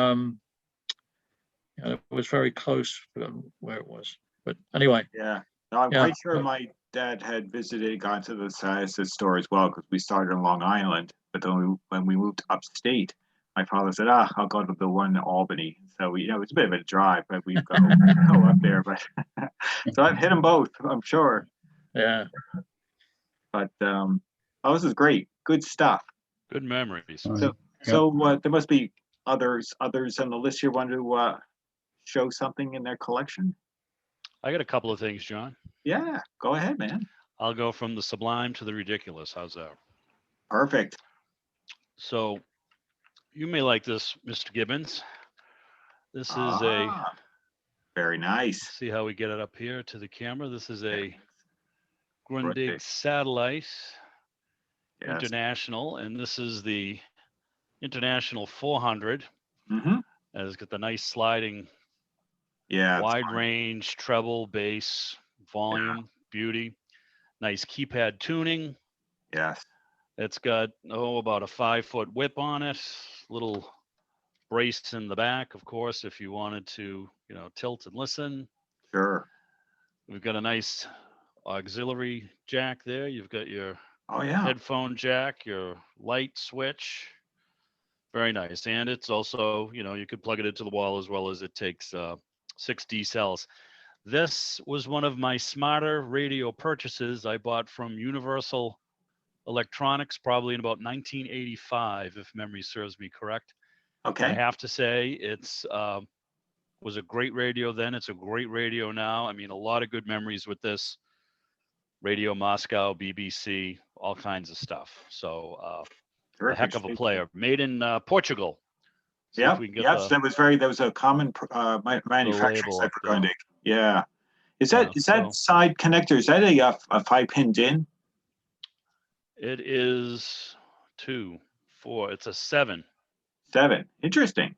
it was very close to where it was. But anyway. Yeah. No, I'm quite sure my dad had gone to the Syosset store as well, because we started in Long Island. But then when we moved upstate, my father said, I'll go to the one in Albany. So it was a bit of a drive, but we go up there. But so I've hit them both, I'm sure. Yeah. But this is great. Good stuff. Good memories. So there must be others on the list here want to show something in their collection. I got a couple of things, John. Yeah, go ahead, man. I'll go from the sublime to the ridiculous. How's that? Perfect. So you may like this, Mr. Gibbons. This is very nice. See how we get it up here to the camera. This is a Grundig satellite international, and this is the International 400. Mm-hmm. And it's got the nice sliding Yeah. it's wide fine. range, treble, bass, volume, beauty. Nice keypad tuning. Yes. It's got, about a 5-foot whip on it. Little brace in the back, of course, if you wanted to, tilt and listen. Sure. We've got a nice auxiliary jack there. You've got your Oh yeah. headphone jack, your light switch. Very nice. And it's also, you could plug it into the wall as well as it takes 6 D cells. This was one of my smarter radio purchases I bought from Universal Electronics, probably in about 1985, if memory serves me correct. I Okay. have to say it's was a great radio then. It's a great radio now. I mean, a lot of good memories with this. Radio Moscow, BBC, all kinds of stuff. So a Terrific heck of a shape. player. Made in Portugal. See if Yep. we can get Yes, that was a common manufacturing label site up for there. Grundig. Yeah. Is Yeah, that so- side connector? Is that a 5-pin DIN? It is 2, 4. It's a 7. 7. Interesting.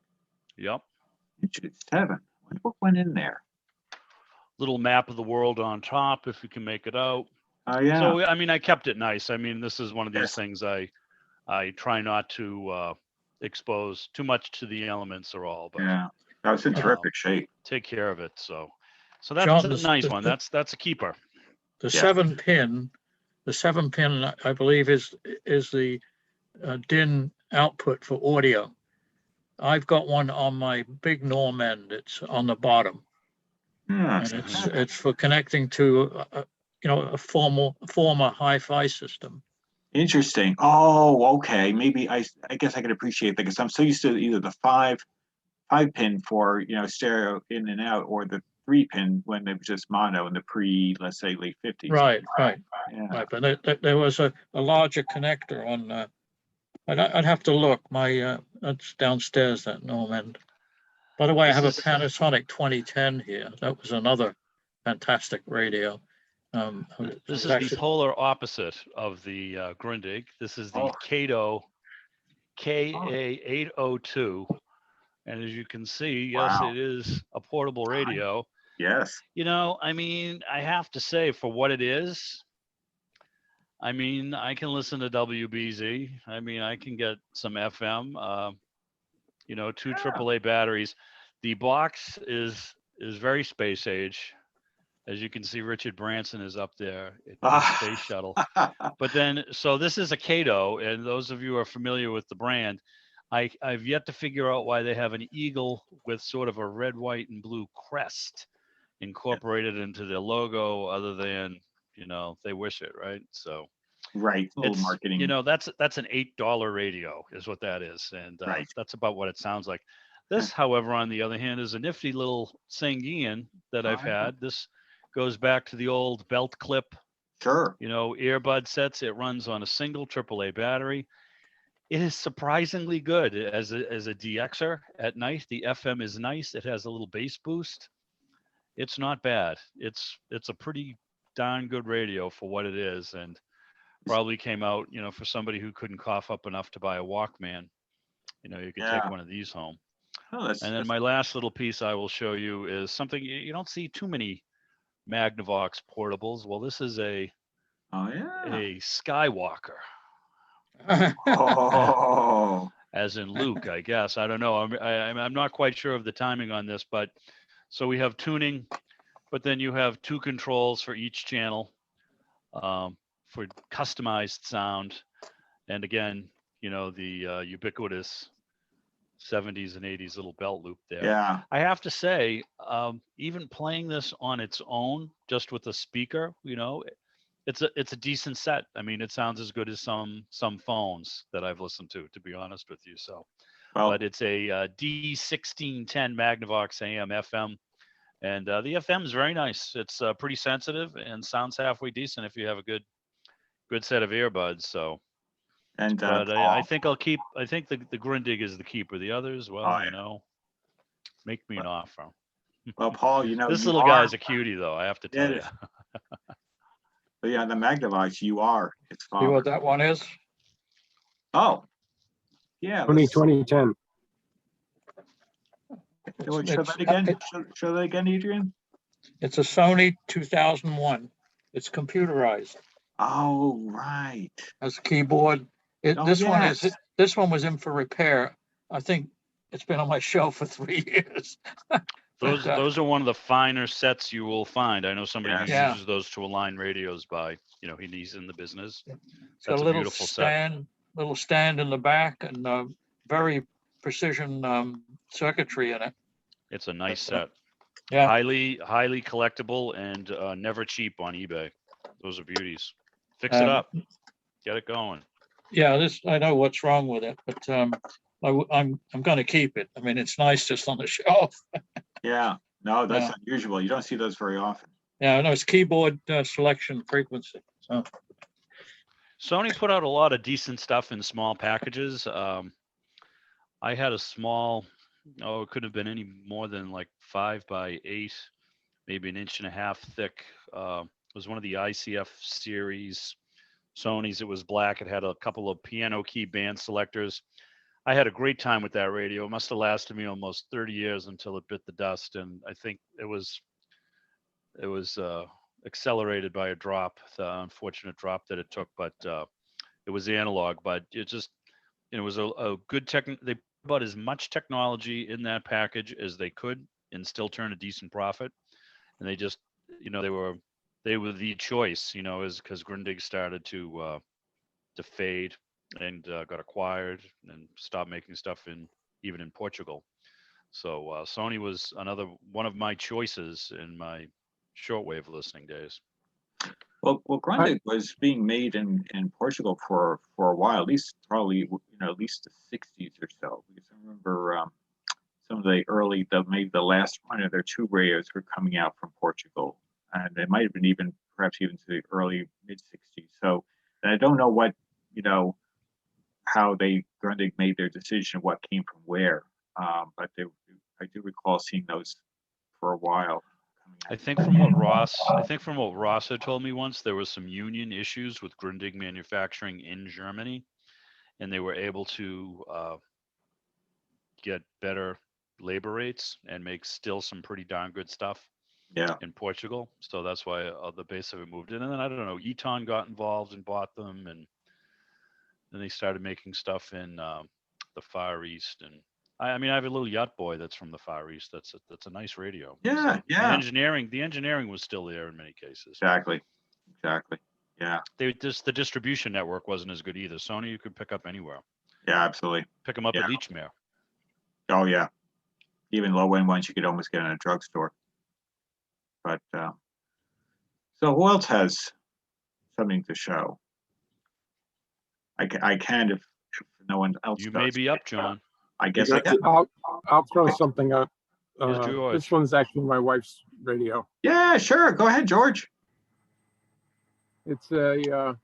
Yep. 7. What went in there? Little map of the world on top, if you can make it out. Oh yeah. So I mean, I kept it nice. I mean, this is one of these Yes. things I try not to expose too much to the elements or all, but Yeah. That was in terrific shape. take care of it. So that's John, a nice one. That's a keeper. The Yeah. 7-pin, I believe is the DIN output for audio. I've got one on my big Norm end. It's on the bottom, Yeah. and it's for connecting to a former hi-fi system. Interesting. Oh, okay. Maybe I guess I could appreciate that because I'm so used to either the 5-pin for stereo in and out, or the 3-pin when it was just mono in the let's say late 50s. Right. Yeah. Right, but there was a larger connector on. I'd have to look. My that's downstairs, that Norm end. By the way, I have a This is- Panasonic 2010 here. That was another fantastic radio. This is actually- the polar opposite of the Grundig. This is the Oh. Kato KA802. And as you can see, yes, Wow. it is a portable radio. Yes. I mean, I have to say, for what it is, I mean, I can listen to WBZ. I mean, I can get some FM, 2 AAA batteries. The box is very space age. As you can see, Richard Branson is up there in the space shuttle. But then, so this is a Kato, and those of you who are familiar with the brand, I've yet to figure out why they have an eagle with sort of a red, white, and blue crest incorporated into their logo, other than, they wish it, right? So Right. A little it's, marketing. that's an $8 radio is what that is. And Right. that's about what it sounds like. This, however, on the other hand, is a nifty little Sangian that I've had. This goes back to the old belt clip, Sure. earbud sets. It runs on a single AAA battery. It is surprisingly good as a DXer at night. The FM is nice. It has a little bass boost. It's not bad. It's a pretty darn good radio for what it is, and probably came out, for somebody who couldn't cough up enough to buy a Walkman. You could take one of these home. Oh, And then my last little piece I will show you is something you don't see too many Magnavox portables. Well, this is a Skywalker. Oh. As in Luke, I guess. I don't know. I'm not quite sure of the timing on this, but so we have tuning, but then you have 2 controls for each channel for customized sound. And again, the ubiquitous 70s and 80s little belt loop there. Yeah. I have to say, even playing this on its own, just with a speaker, it's a decent set. I mean, it sounds as good as some phones that I've listened to be honest with you. So, but it's a D1610 Magnavox AM/FM, and the FM is very nice. It's pretty sensitive and sounds halfway decent if you have a good set of earbuds. So, and but I think I'll keep. I think the Grundig is the keeper. The others, well, make me an offer. Well, Paul, this little guy's a cutie, though. I have to tell you. But yeah, the Magnavox, it's See what that one is? Oh, Yeah. Sony let's- 2010. Show It's- that again. Show that again, Adrian. It's a Sony 2001. It's computerized. Oh, right. Has a keyboard. Oh, This one yes. is, this one was in for repair. I think it's been on my shelf for 3 years. Those are one of the finer sets you will find. I know somebody who Yeah. uses those to align radios by, he's in the business. It's got That's a a little beautiful set. little stand in the back and very precision circuitry in it. It's a nice set. Yeah. Highly collectible and never cheap on eBay. Those are beauties. Fix it up. Get it going. Yeah, I know what's wrong with it, but I'm going to keep it. I mean, it's nice just on the shelf. Yeah. No, that's Yeah. unusual. You don't see those very often. Yeah, I know it's keyboard selection frequency. So Sony put out a lot of decent stuff in small packages. I had a small, it couldn't have been any more than like 5 by 8, maybe 1.5 inches thick. It was one of the ICF series Sonys. It was black. It had a couple of piano key band selectors. I had a great time with that radio. It must have lasted me almost 30 years until it bit the dust. And I think it was accelerated by a drop, the unfortunate drop that it took, but it was analog, but it just, it was a good they put about as much technology in that package as they could and still turn a decent profit. And they just, they were the choice, is because Grundig started to fade and got acquired and stopped making stuff even in Portugal. So Sony was another one of my choices in my shortwave listening days. Well, Grundig was being made in Portugal for a while, at least probably at least the 60s or so. Because I remember some of the early, maybe the last one of their tube radios were coming out from Portugal, and it might have been perhaps even to the early mid 60s. So, and I don't know what how Grundig made their decision, what came from where, but I do recall seeing those for a while. I think from what Ross had told me once, there was some union issues with Grundig manufacturing in Germany, and they were able to get better labor rates and make still some pretty darn good stuff in Portugal. So that's why the base of it moved in. And then I don't know, Eton got involved and bought them, and then they started making stuff in the Far East. And I mean, I have a little yacht boy that's from the Far East. That's a nice radio. Yeah, so yeah. The engineering was still there in many cases. Exactly. Yeah. The distribution network wasn't as good either. Sony, you could pick up anywhere. Yeah, absolutely. Pick them up at Leechmere. Oh yeah. Even low end ones you could almost get in a drugstore. But so who else has something to show? I can if no one else You does. may be up, John. I guess I can. I'll throw something up. Here's George. This one's actually my wife's radio. Yeah, sure. Go ahead, George. It's a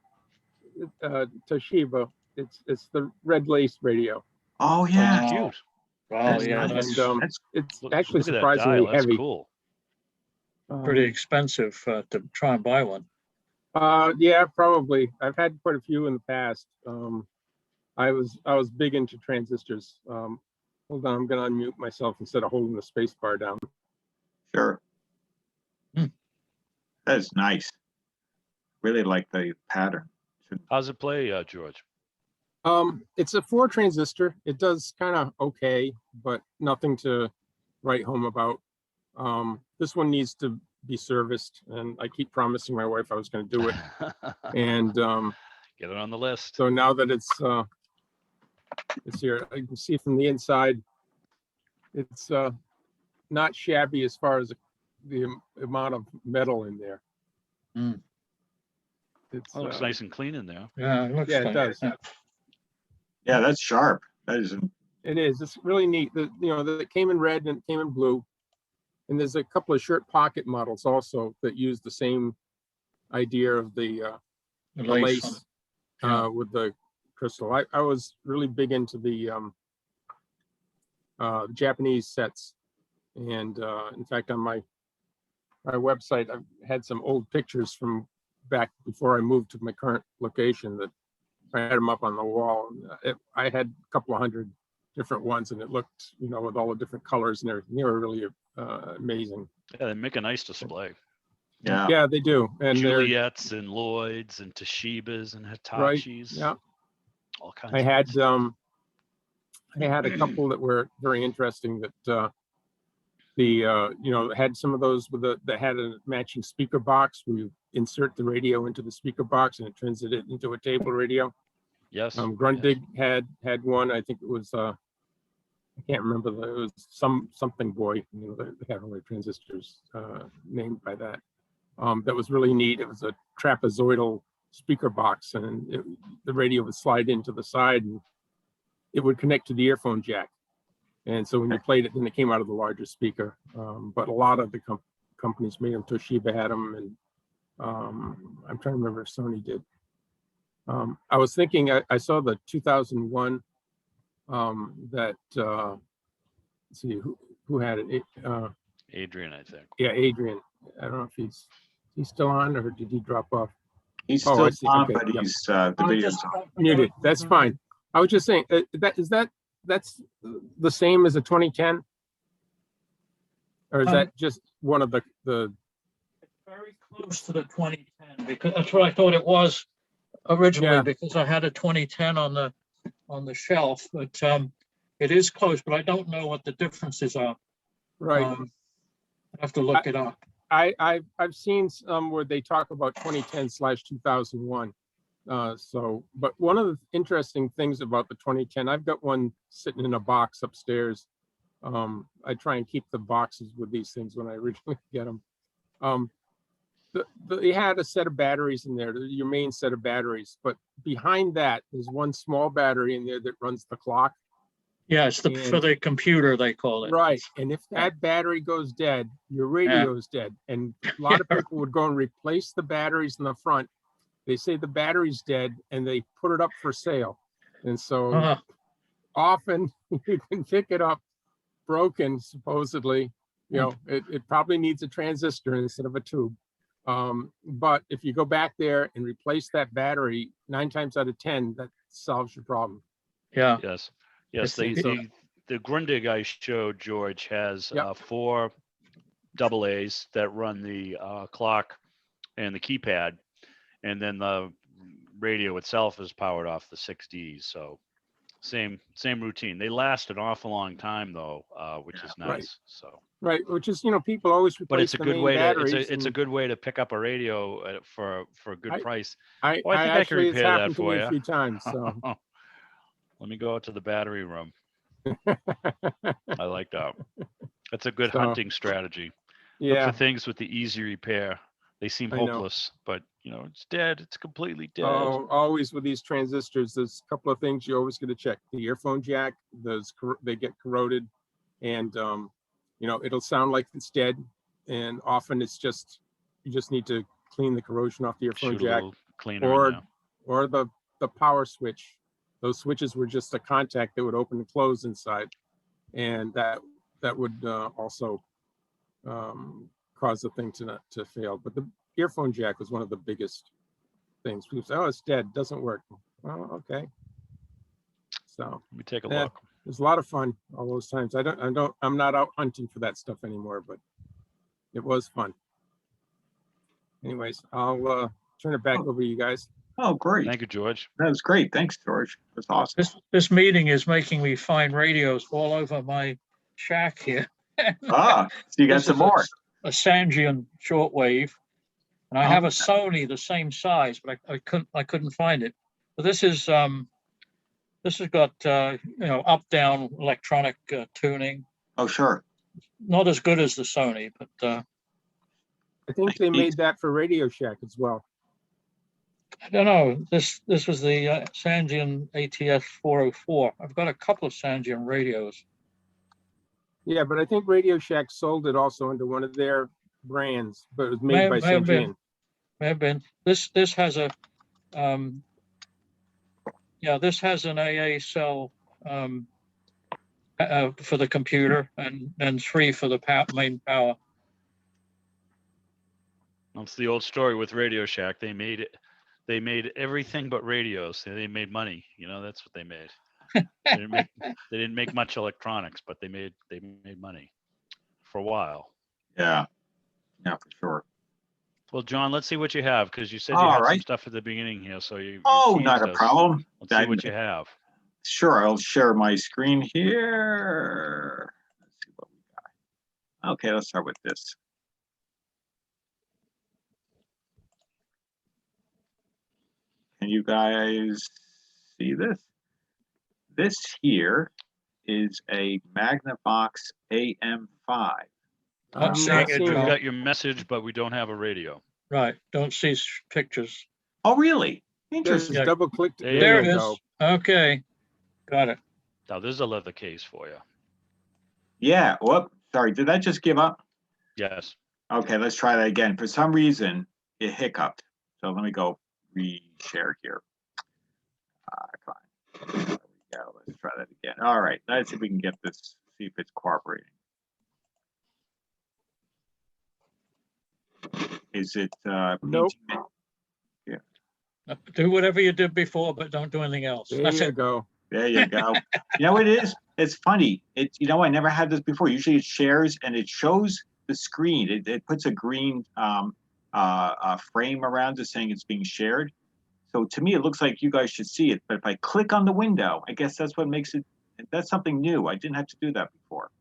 Toshiba. It's the red lace radio. Oh yeah. That's cute. Wow, That's yeah, nice. that's That's It's Look- actually look at that surprisingly dial. That's heavy. cool. pretty expensive to try and buy one. Yeah, probably. I've had quite a few in the past. I was big into transistors. Hold on, I'm gonna unmute myself instead of holding the space bar down. sure. Hmm. That is nice. Really like the pattern. How's it play, George? It's a 4 transistor. It does kind of okay, but nothing to write home about. This one needs to be serviced, and I keep promising my wife I was going to do it. And Get it on the list. so now that it's here, I can see from the inside, it's not shabby as far as the amount of metal in there. Mm. It's Oh, looks nice and clean in there. Yeah, it looks Yeah, it like does. Yeah, that's sharp. That isn't. It is. It's really neat. That came in red and it came in blue. And there's a couple of shirt pocket models also that use the same idea of the lace Yeah. with the crystal. I was really big into the Japanese sets. And in fact, on my website, I've had some old pictures from back before I moved to my current location that I had them up on the wall. I had a couple of hundred different ones, and it looked, you know, with all the different colors and everything. They were really amazing. Yeah, they make a nice display. Yeah. Yeah, they do. And they're Juliet's and Lloyd's and Toshibas and right. Hitachis. Yeah. All kinds. I of had good stuff. I had a couple that were very interesting that you know, had some of those with that had a matching speaker box where you insert the radio into the speaker box and it turns it into a table radio. Yes. yes. Grundig had one. I think it was I can't remember. It was something boy. You know, they have all their transistors named by that. That was really neat. It was a trapezoidal speaker box, and the radio would slide into the side, and it would connect to the earphone jack. And so when you played it, then it came out of the larger speaker. But a lot of the companies made them. Toshiba had them, and I'm trying to remember if Sony did. I was thinking, I saw the 2001 that, let's see, who had it? Adrian, I think. Yeah, Adrian. I don't know if he's still on or did he drop off? He's Oh, still I see. on, Okay, but yep. he's the video's on. Muted. That's fine. I was just saying, that's the same as a 2010? Or is that just one of the Very close to the 2010, because that's what I thought it was originally, Yeah. because I had a 2010 on the shelf, but it is close, but I don't know what the differences are. right? I have to look it up. I've seen some where they talk about 2010/2001. So, but one of the interesting things about the 2010, I've got one sitting in a box upstairs. I try and keep the boxes with these things when I originally get them. They had a set of batteries in there, your main set of batteries, but behind that, there's one small battery in there that runs the clock. Yeah, it's for the computer, they call it. Right, and if that battery goes dead, your radio is dead. And a lot of people would go and replace the batteries in the front. They say the battery's dead, and they put it up for sale. And so often you can pick it up broken, supposedly. You know, it probably needs a transistor instead of a tube. But if you go back there and replace that battery, 9 times out of 10, that solves your problem. Yeah. Yes. Yes. So- The Grundig I showed, George, has Yep. 4 AA's that run the clock and the keypad, and then the radio itself is powered off the 6Ds. So same routine. They last an awful long time though, which is nice. Right. So. Right, which is, you know, people always replace But it's a the good main way to batteries, it's a and good way to pick up a radio for a good price. I Oh, I think I can actually, it's repair that happened to for me you. a few times. So Let me go out to the battery room. I like that. That's a good So, hunting strategy. Look yeah. for things with the easy repair. They seem I know. hopeless, but you know, it's dead. It's completely dead. Oh, always with these transistors, there's a couple of things you always got to check. The earphone jack, they get corroded, and you know, it'll sound like it's dead, and often it's just you just need to clean the corrosion off the earphone Shoot a jack, little cleaner in there. or the power switch. Those switches were just a contact that would open and close inside, and that would also cause the thing to fail. But the earphone jack was one of the biggest things. People say, "Oh, it's dead, doesn't work." Well, okay. So Let me take a yeah, look. it was a lot of fun all those times. I'm not out hunting for that stuff anymore, but it was fun. Anyways, I'll turn it back over to you guys. Oh, great. Thank you, George. That was great. Thanks, George. That's awesome. This meeting is making me find radios all over my shack here. So you got This some is more. A Sangean shortwave, and I have a Sony the same size, but I couldn't find it. But this has got you know, up down electronic tuning. Oh, sure. Not as good as the Sony, but I think they made that for Radio Shack as well. I don't know. This was the Sangean ATS 404. I've got a couple of Sangean radios. Yeah, but I think Radio Shack sold it also under one of their brands, but it was made by May have been. Sangean. May have been. This has a this has an AA cell for the computer and 3 for the main power. That's the old story with Radio Shack. They They made everything but radios. They made money. You know, that's what they made. They didn't make much electronics, but they made money for a while. Yeah, yeah, for sure. Well, John, let's see what you have, because you said you All had some right. stuff at the beginning here, so you Oh, not teased a us. problem. Let's see what you have. Sure, I'll share my screen here. Let's see what we got. Okay, let's start with this. Can you guys see this? This here is a Magnavox Am5. I'm I'm seeing not it, seeing We've John. got your message, but we don't have a radio. Right, don't see pictures. Oh, really? Just Interesting. Yeah. double clicked. There There you it go. is. Okay, got it. Now, there's a leather case for you. Yeah, whoop, sorry, did that just give up? Yes. Okay, let's try that again. For some reason, it hiccuped. So let me go reshare here. Fine. There we go. Let's try that again. All right, let's see if we can get this, see if it's cooperating. Is it Nope. Do whatever you did before, but don't do anything else. There That's you it. go. There you go. You know what it is? It's funny. It's, you know, I never had this before. Usually it shares and it shows the screen. It puts a green frame around it saying it's being shared. So to me, it looks like you guys should see it. But if I click on the window, I guess that's what makes it, that's something new. I didn't have to do that before.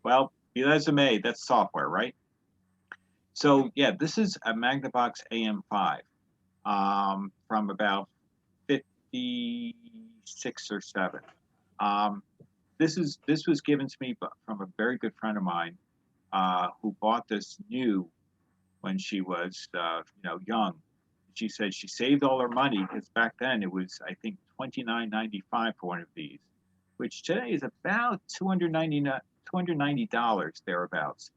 Well, be that as it may, that's software, right? So yeah, this is a Magnavox Am5 from about 56 or 7. This was given to me from a very good friend of mine who bought this new when she was young. She said she saved all her money because back then it was, I think, $29.95 for one of these, which today is about $290 thereabouts.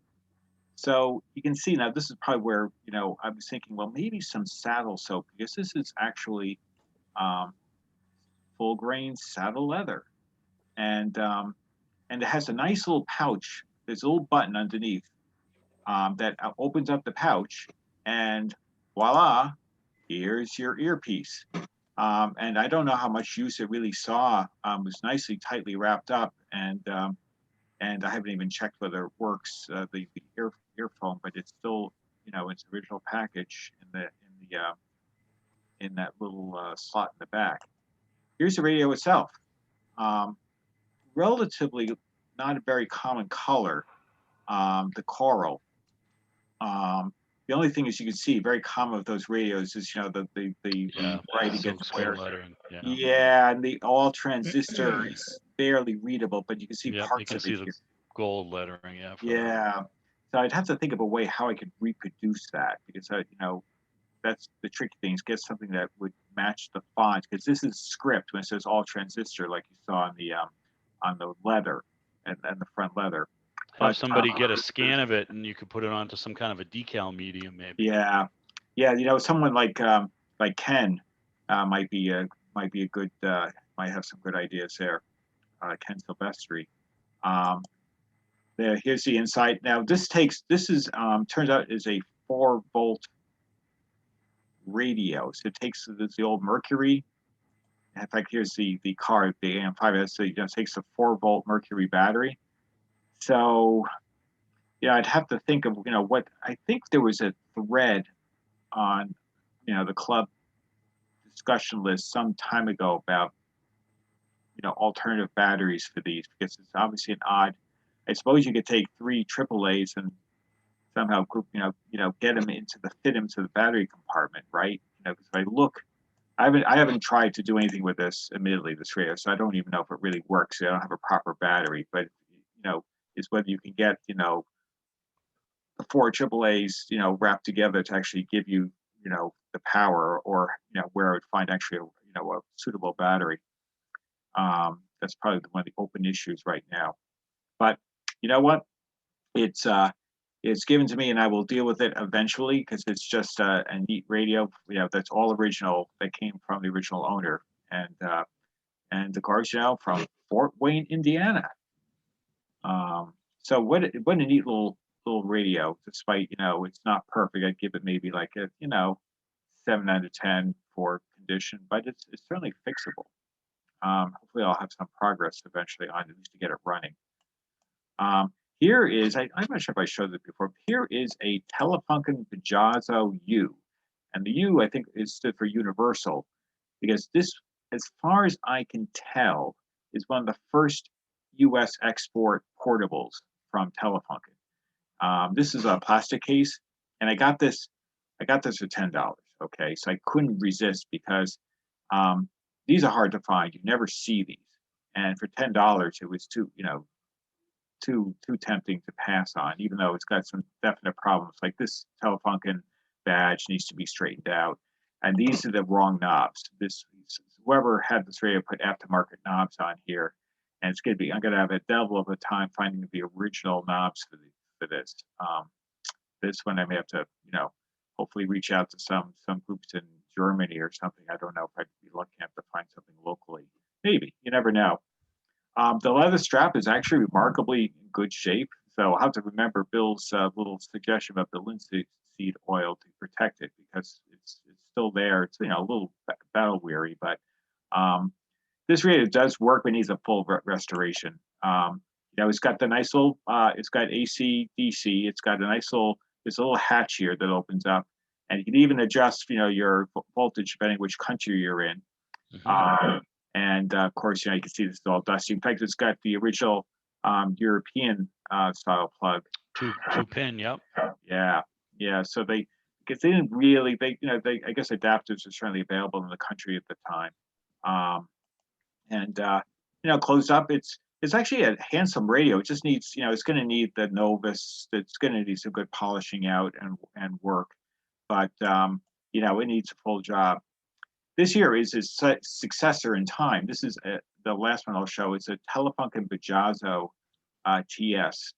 So you can see now this is probably where, you know, I was thinking, well, maybe some saddle soap, because this is actually full grain saddle leather, and it has a nice little pouch. There's a little button underneath that opens up the pouch, and voila, here's your earpiece. And I don't know how much use it really saw. It was nicely tightly wrapped up, and I haven't even checked whether it works, the earphone, but it's still, you know, its original package in that little slot in the back. Here's the radio itself. Relatively not a very common color, the coral. The only thing is you can see very common with those radios is, you know, the writing gets Silkscreen weird. lettering. Yeah. Yeah, and the all transistor is barely readable, but you can see Yep, you parts can of see it the here. gold lettering. Yeah. For that. Yeah, so I'd have to think of a way how I could reproduce that, because you know, that's the tricky thing, is get something that would match the font, because this is script when it says all transistor, like you saw on the leather and the front letter. Have somebody get a scan of it, and you could put it onto some kind of a decal medium, maybe. Yeah, you know, someone like Ken might be a good might have some good ideas there. Ken Silvestri. Here's the inside. Now this is turns out is a 4-volt radio. So it takes the old Mercury. In fact, here's the card, the Am5. So it takes a 4-volt Mercury battery. So yeah, I'd have to think of, you know, what, I think there was a thread on, you know, the club discussion list some time ago about, you know, alternative batteries for these, because it's obviously an odd. I suppose you could take 3 AAAs and somehow group, you know, get them fit into the battery compartment, right? You know, because if I look, I haven't tried to do anything with this, admittedly, this radio, so I don't even know if it really works. I don't have a proper battery, but you know, it's whether you can get, you know, the 4 AAAs, you know, wrapped together to actually give you, you know, the power, or, you know, where I would find actually, you know, a suitable battery. That's probably one of the open issues right now. But you know what? It's given to me, and I will deal with it eventually, because it's just a neat radio. You know, that's all original. That came from the original owner, and the car's, you know, from Fort Wayne, Indiana. So what a neat little radio. Despite, you know, it's not perfect, I'd give it maybe like a, you know, 7 out of 10 for condition, but it's certainly fixable. Hopefully I'll have some progress eventually on it, to get it running. Here is, I'm not sure if I showed this before, here is a Telefunken Piazzo U. And the U, I think, stood for universal, because this, as far as I can tell, is one of the first US export portables from Telefunken. This is a plastic case, and I got this for $10. Okay, so I couldn't resist, because these are hard to find. You never see these, and for $10, it was too tempting to pass on. Even though it's got some definite problems, like this Telefunken badge needs to be straightened out, and these are the wrong knobs. Whoever had this radio put aftermarket knobs on here, and it's gonna be, I'm gonna have a devil of a time finding the original knobs for this. This one I may have to, hopefully reach out to some groups in Germany or something. I don't know if I'd be lucky enough to find something locally. Maybe, you never know. The leather strap is actually remarkably in good shape. So I'll have to remember Bill's little suggestion about the linseed oil to protect it, because it's still there. It's, a little battle weary, but this radio does work, but needs a full restoration. It's got the nice little, it's got AC, DC. It's got a nice there's a little hatch here that opens up, and you can even adjust, your voltage depending which country you're in. And of course, you can see this is all dusty. In fact, it's got the original European style plug. Two pin, yep. Yeah. So because they didn't really, I guess adapters are certainly available in the country at the time. Closed up, it's actually a handsome radio. It just needs, it's going to need the Novus. It's going to need some good polishing out and work, but it needs a full job. This here is his successor in time. This is the last one I'll show. It's a Telefunken Piazzo TS.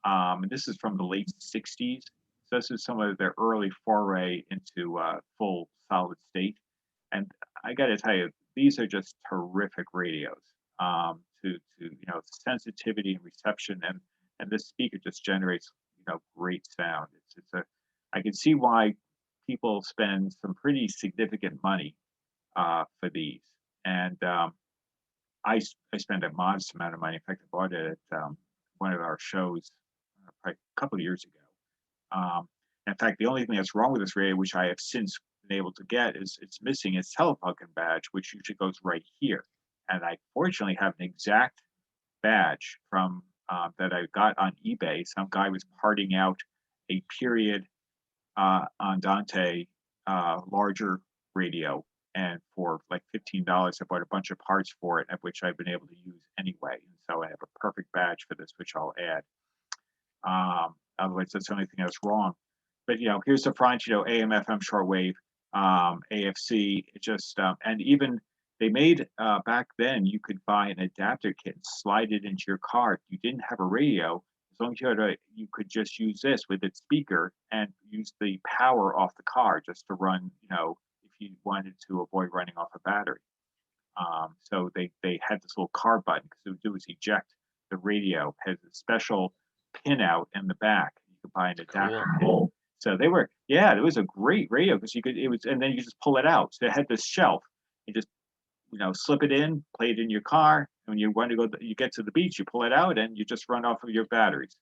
And this is from the late 60s. So this is some of their early foray into full solid state. And I got to tell you, these are just terrific radios. To sensitivity and reception, and this speaker just generates great sound. I can see why people spend some pretty significant money for these, and I spent a modest amount of money. In fact, I bought it at one of our shows probably a couple of years ago. In fact, the only thing that's wrong with this radio, which I have since been able to get, is it's missing its Telefunken badge, which usually goes right here. And I fortunately have an exact badge from that I got on eBay. Some guy was parting out a period Andante larger radio, and for like $15, I bought a bunch of parts for it, which I've been able to use anyway. And so I have a perfect badge for this, which I'll add. Otherwise, that's the only thing that's wrong. But here's the front. AM, FM, shortwave, AFC. It just and even. They made, back then, you could buy an adapter kit and slide it into your car. If you didn't have a radio, as long as you could just use this with its speaker and use the power off the car just to run, if you wanted to avoid running off a battery. So they had this little car button, because it would do is eject the radio. It has a special pin out in the back. You could buy an adapter kit. So it was a great radio, because and then you just pull it out. So it had this shelf. You just slip it in, play it in your car. And when you want to go, you get to the beach, you pull it out, and you just run off of your batteries.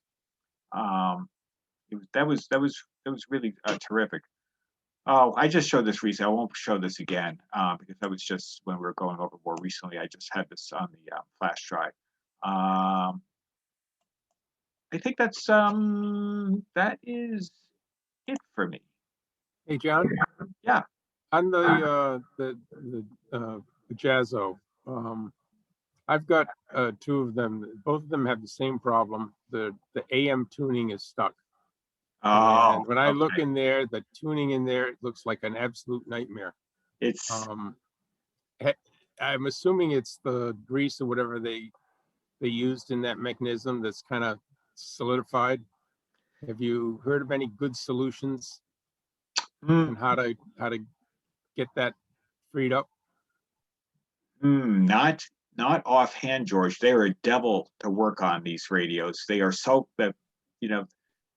That was really terrific. Oh, I just showed this recently. I won't show this again because that was just when we were going over more recently. I just had this on the flash drive. I think that is it for me. Hey, John? Yeah. On the Piazzo, I've got two of them. Both of them have the same problem. The AM tuning is stuck. Oh, and when I look in there, the tuning in there, it looks like an absolute nightmare. It's I'm assuming it's the grease or whatever they used in that mechanism that's kind of solidified. Have you heard of any good solutions and how to get that freed up? Not offhand, George. They are a devil to work on, these radios. They are so that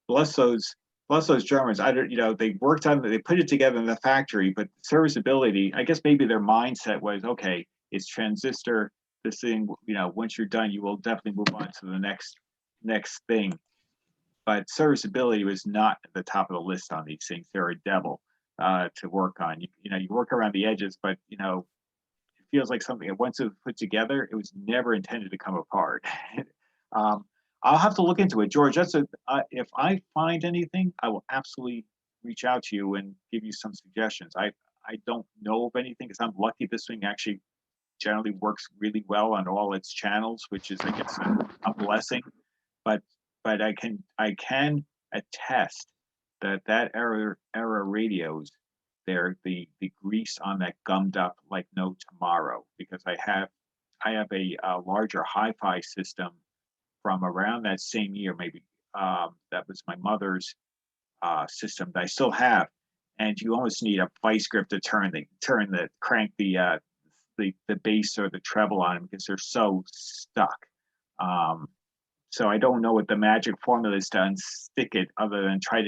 bless those plus those Germans, I don't, they worked on, they put it together in the factory, but serviceability, I guess maybe their mindset was, okay, it's transistor, this thing, once you're done, you will definitely move on to the next thing. But serviceability was not at the top of the list on these things. They're a devil to work on. You work around the edges, but it feels like something that once it was put together, it was never intended to come apart. I'll have to look into it, George. If I find anything, I will absolutely reach out to you and give you some suggestions. I don't know of anything because I'm lucky this thing actually generally works really well on all its channels, which is, I guess, a blessing. But I can attest that era radios, the grease on that gummed up like no tomorrow, because I have a larger hi-fi system from around that same year, maybe that was my mother's system that I still have, and you almost need a vice grip to crank the bass or the treble on them because they're so stuck. So I don't know what the magic formula is to unstick it, other than try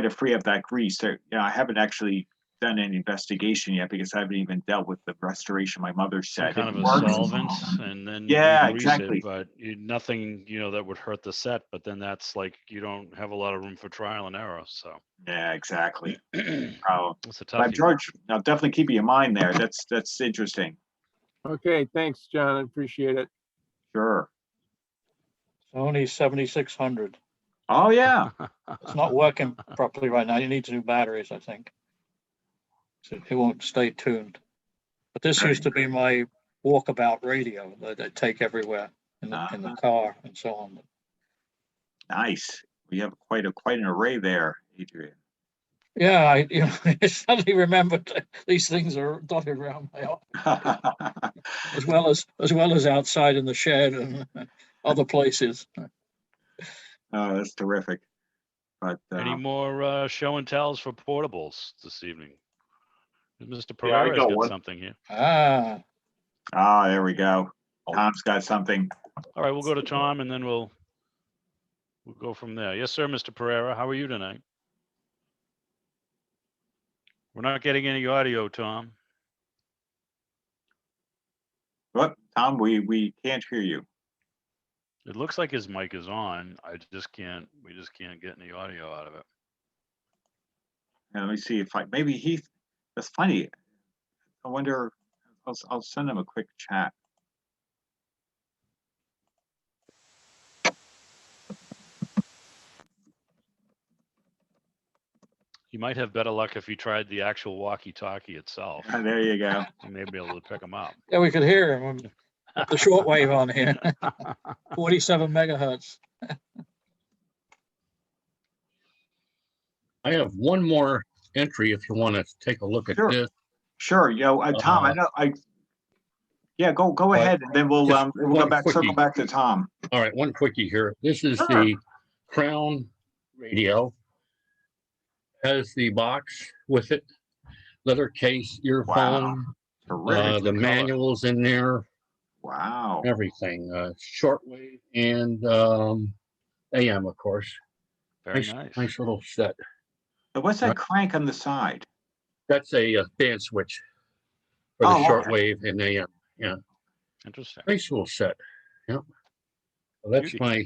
to free up that grease. So, I haven't actually done any investigation yet because I haven't even dealt with the restoration my mother said. Kind of a works. solvent, and then Yeah, degrease exactly. it, but nothing that would hurt the set. But then that's like you don't have a lot of room for trial and error. So Yeah, exactly. it's a But toughie. George, I'll definitely keep you in mind there. That's interesting. Okay, thanks, John. I appreciate it. Sure. Sony 7600. Oh yeah. It's not working properly right now. You need to do batteries, I think. So it won't stay tuned. But this used to be my walkabout radio that I take everywhere in the car and so on. Nice. We have quite an array there, Adrian. Yeah, I suddenly remembered these things are dotted around my office, as well as outside in the shed and other places. Oh, that's terrific. But Any more show and tells for portables this evening? Mr. Yeah, I Pereira's got got one. something here. there we go. Tom's got something. All right, we'll go to Tom and then we'll go from there. Yes, sir, Mr. Pereira. How are you tonight? We're not getting any audio, Tom. What, Tom? We can't hear you. It looks like his mic is on. We just can't get any audio out of it. Let me see if maybe that's funny. I wonder, I'll send him a quick chat. You might have better luck if you tried the actual walkie-talkie itself. There you go. You may be able to pick him up. Yeah, we could hear him. The shortwave on here, 47 megahertz. I have one more entry if you want to take a look at this. Sure. Tom, I know. Go ahead, and then we'll circle back to Tom. All right, one quickie here. This is the Crown radio. Has the box with it, leather case, earphone, the manuals in there. Wow. Everything, shortwave and AM, of course. Very nice. Nice little set. So what's that crank on the side? That's a band switch for the shortwave and AM. Yeah. Interesting. Nice little set. Yep. Well, that's my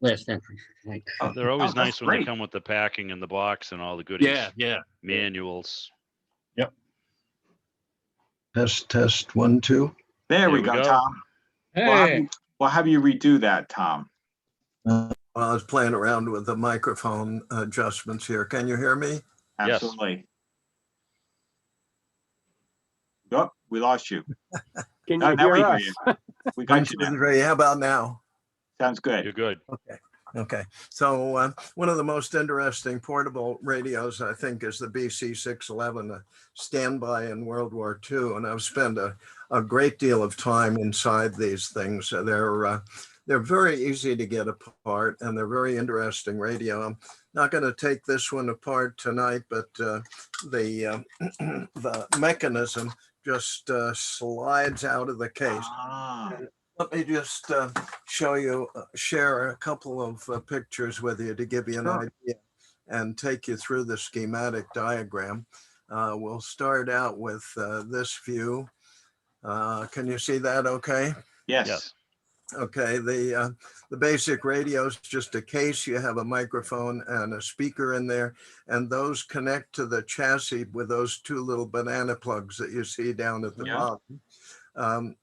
last entry for tonight. They're always nice when they come with the packing and the box and all the goodies. Yeah. Manuals. Yep. Test 1, 2. There we go, Tom. Hey. We'll have you redo that, Tom. Well, I was playing around with the microphone adjustments here. Can you hear me? Absolutely. Yes. Oh, we lost you. Can you hear us? Hear you. We got you now. How about now? Sounds good. You're good. Okay. So one of the most interesting portable radios, I think, is the BC611, a standby in World War II. And I've spent a great deal of time inside these things. They're very easy to get apart, and they're very interesting radio. I'm not going to take this one apart tonight, but the mechanism just slides out of the case. Let me just show you, share a couple of pictures with you to give you an Sure. idea and take you through the schematic diagram. We'll start out with this view. Can you see that okay? Yes. Yes. Okay, the basic radio is just a case. You have a microphone and a speaker in there, and those connect to the chassis with those two little banana plugs that you see down at the Yeah. bottom.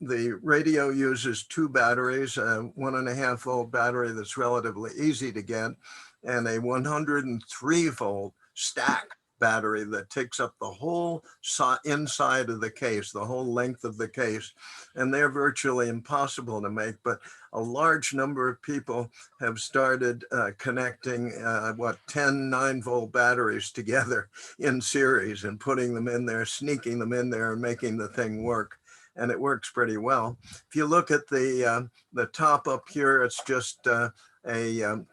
The radio uses two batteries, a 1.5 volt battery that's relatively easy to get, and a 103 volt stack battery that takes up the whole inside of the case, the whole length of the case. And they're virtually impossible to make, but a large number of people have started connecting 10 9-volt batteries together in series and putting them in there, sneaking them in there and making the thing work. And it works pretty well. If you look at the top up here, it's just a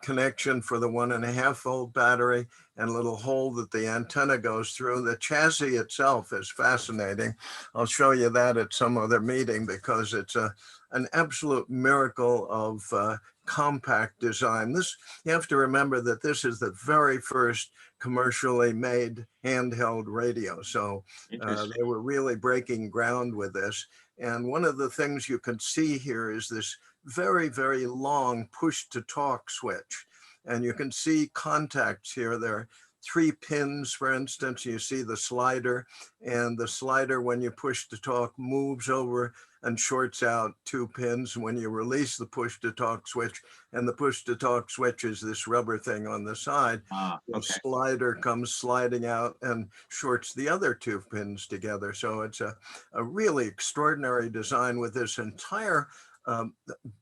connection for the 1.5 volt battery and a little hole that the antenna goes through. The chassis itself is fascinating. I'll show you that at some other meeting because it's an absolute miracle of compact design. You have to remember that this is the very first commercially made handheld radio. So they were really breaking ground with this. And one of the things you can see here is this very, very long push to talk switch. And you can see contacts here. There are 3 pins, for instance. You see the slider, and the slider, when you push to talk, moves over and shorts out 2 pins when you release the push to talk switch. And the push to talk switch is this rubber thing on the side. The slider comes sliding out and shorts the other 2 pins together. So it's a really extraordinary design with this entire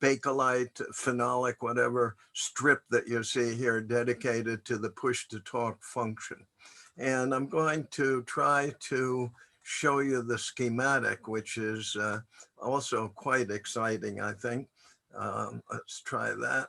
Bakelite, phenolic, whatever strip that you see here dedicated to the push to talk function. And I'm going to try to show you the schematic, which is also quite exciting, I think. Let's try that.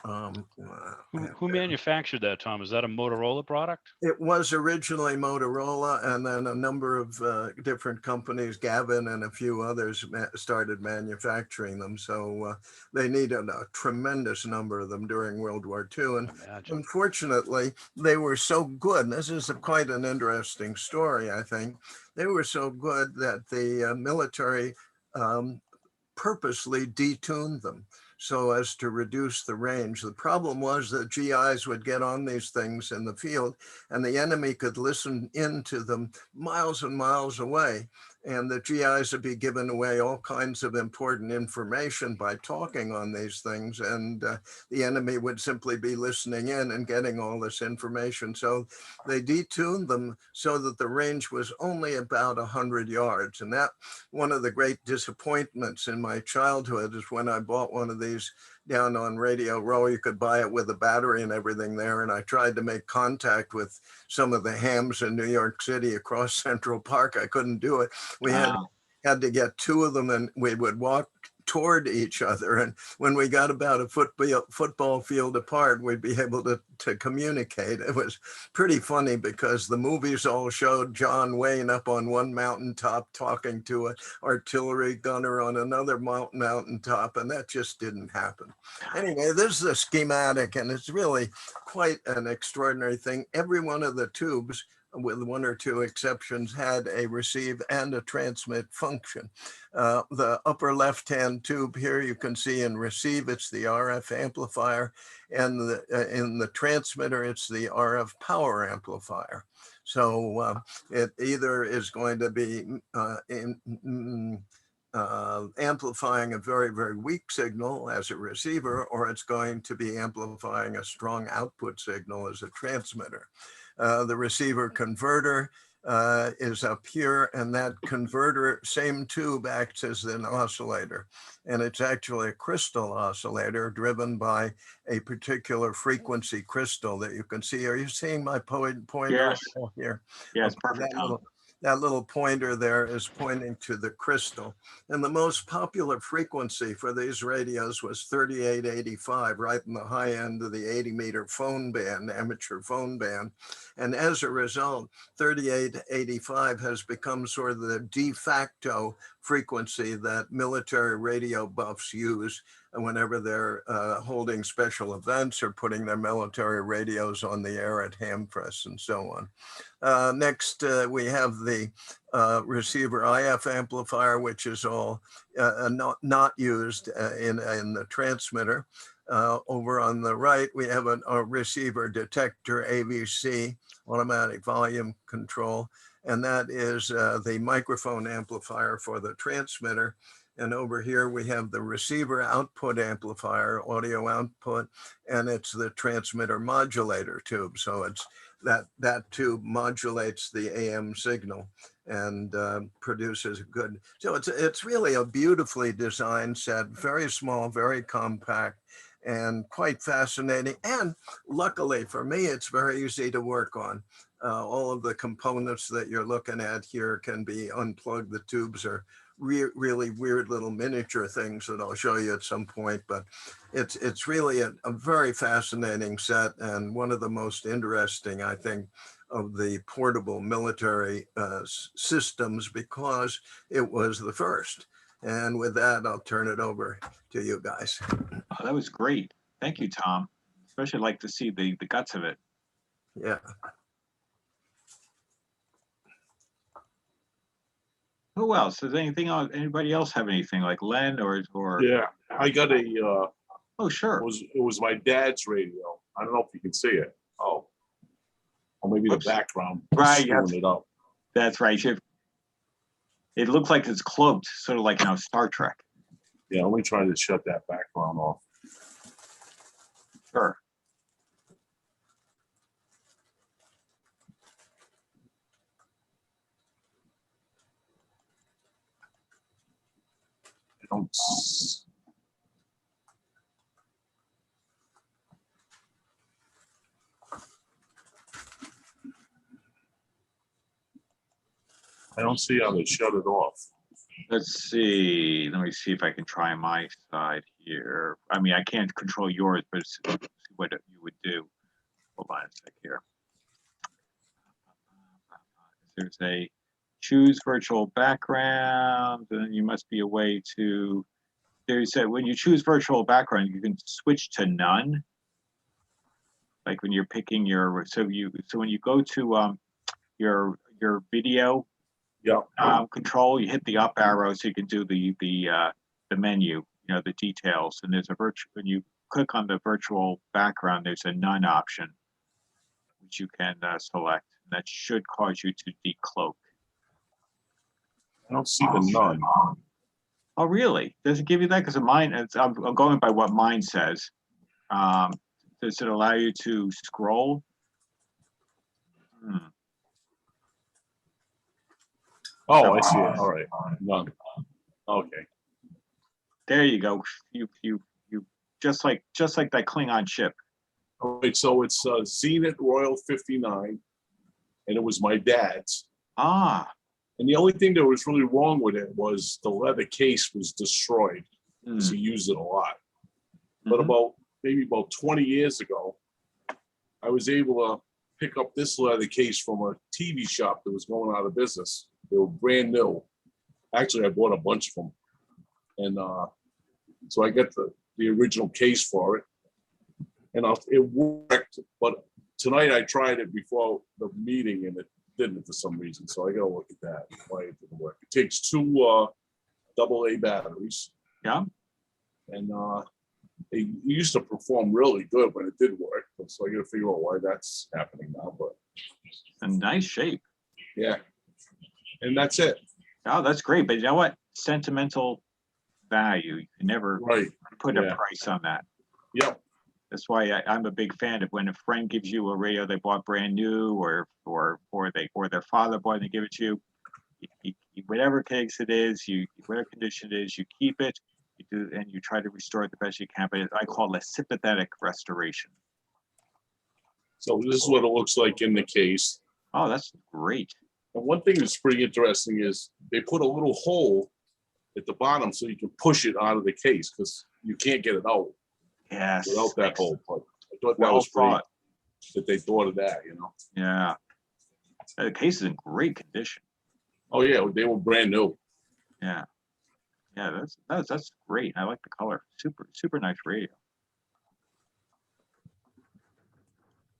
Who manufactured that, Tom? Is that a Motorola product? It was originally Motorola, and then a number of different companies, Gavin and a few others, started manufacturing them. So they needed a tremendous number of them during World War II. And unfortunately, they were so good. This is quite an interesting story, I think. They were so good that the military purposely detuned them so as to reduce the range. The problem was that GIs would get on these things in the field and the enemy could listen into them miles and miles away. And the GIs would be giving away all kinds of important information by talking on these things. And the enemy would simply be listening in and getting all this information. So they detuned them so that the range was only about 100 yards. And that, one of the great disappointments in my childhood is when I bought one of these down on Radio Row. You could buy it with a battery and everything there. And I tried to make contact with some of the hams in New York City across Central Park. I couldn't do it. We had to get 2 of them, and we would walk toward each other. And when we got about a football field apart, we'd be able to communicate. It was pretty funny because the movies all showed John Wayne up on one mountaintop talking to an artillery gunner on another mountaintop, and that just didn't happen. Anyway, this is a schematic, and it's really quite an extraordinary thing. Every one of the tubes, with 1 or 2 exceptions, had a receive and a transmit function. The upper left-hand tube here, you can see in receive, it's the RF amplifier, and in the transmitter, it's the RF power amplifier. So it either is going to be amplifying a very, very weak signal as a receiver, or it's going to be amplifying a strong output signal as a transmitter. The receiver converter is up here, and that converter, same tube, acts as an oscillator. And it's actually a crystal oscillator driven by a particular frequency crystal that you can see. Are you seeing my pointer Yes. here? Yes, Okay, perfect. that little pointer there is pointing to the crystal. And the most popular frequency for these radios was 3885, right in the high end of the 80-meter phone band, amateur phone band. And as a result, 3885 has become sort of the de facto frequency that military radio buffs use whenever they're holding special events or putting their military radios on the air at Hamfrest and so on. Next, we have the receiver IF amplifier, which is all not used in the transmitter. Over on the right, we have a receiver detector AVC, automatic volume control, and that is the microphone amplifier for the transmitter. And over here, we have the receiver output amplifier, audio output, and it's the transmitter modulator tube. So it's that tube modulates the AM signal and produces a good. So it's really a beautifully designed set, very small, very compact, and quite fascinating. And luckily for me, it's very easy to work on. All of the components that you're looking at here can be unplugged. The tubes are really weird little miniature things that I'll show you at some point, but it's really a very fascinating set and one of the most interesting, I think, of the portable military systems because it was the first. And with that, I'll turn it over to you guys. Oh, that was great. Thank you, Tom. Especially like to see the guts of it. Yeah. Who else? Does anything else? Anybody else have anything like Len or? Yeah, I got a. Oh, sure. It was my dad's radio. I don't know if you can see it. Oh, or maybe Whoops. the background. Right, Screwing it up. That's right. It looks like it's cloaked, sort of like Star Trek. Yeah, let me try to shut that background off. Sure. I don't see how to shut it off. Let's see. Let me see if I can try my side here. I mean, I can't control yours, but see what you would do. Hold on a sec here. There's a choose virtual background, and you must be a way to. There's a, when you choose virtual background, you can switch to none. Like when you're picking your so when you go to your video control, you hit the up arrow so you can do the menu, the details, and there's a virtual. When you click on the virtual background, there's a none option, which you can select. And that should cause you to decloak. I don't see the none. Oh, really? Does it give you that? Because mine, I'm going by what mine says. Does it allow you to scroll? Oh, I see it. All right, none. Okay. There you go. You just like that Klingon ship. All right, so it's Zenith Royal 59, and it was my dad's. Ah. And the only thing that was really wrong with it was the leather case was destroyed because he used it a lot. But maybe about 20 years ago, I was able to pick up this leather case from a TV shop that was going out of business. They were brand new. Actually, I bought a bunch of them. And so I got the original case for it. And it worked, but tonight I tried it before the meeting and it didn't for some reason. So I got to look at that, why it didn't work. It takes two AA batteries. Yeah. And it used to perform really good when it did work. So I got to figure out why that's happening now. But a nice shape. Yeah. And that's it. Oh, that's great. But you know what? Sentimental value. You can never put a price on that. Yep. That's why I'm a big fan of when a friend gives you a radio they bought brand new, or their father bought and they give it to you. Whatever case it is, whatever condition it is, you keep it. You do, and you try to restore it the best you can. But I call it a sympathetic restoration. So this is what it looks like in the case. Oh, that's great. And one thing that's pretty interesting is they put a little hole at the bottom so you can push it out of the case because you can't get it out Yes. without that hole. But I thought that Well was great thought. that they thought of that, you know. Yeah. The case is in great condition. Oh yeah, they were brand new. Yeah. Yeah, that's great. I like the color. Super nice radio.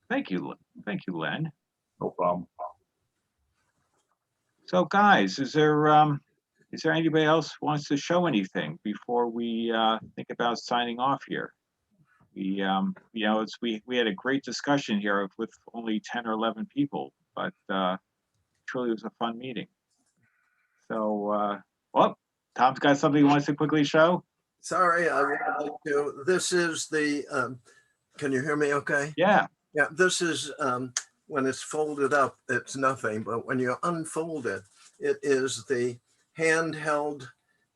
Thank you, Len. No problem. So guys, is there anybody else who wants to show anything before we think about signing off here? We we had a great discussion here with only 10 or 11 people, but truly was a fun meeting. So well, Tom's got something he wants to quickly show. Sorry, I would like to. This is the, can you hear me okay? Yeah. Yeah, this is, when it's folded up, it's nothing, but when you unfold it, it is the handheld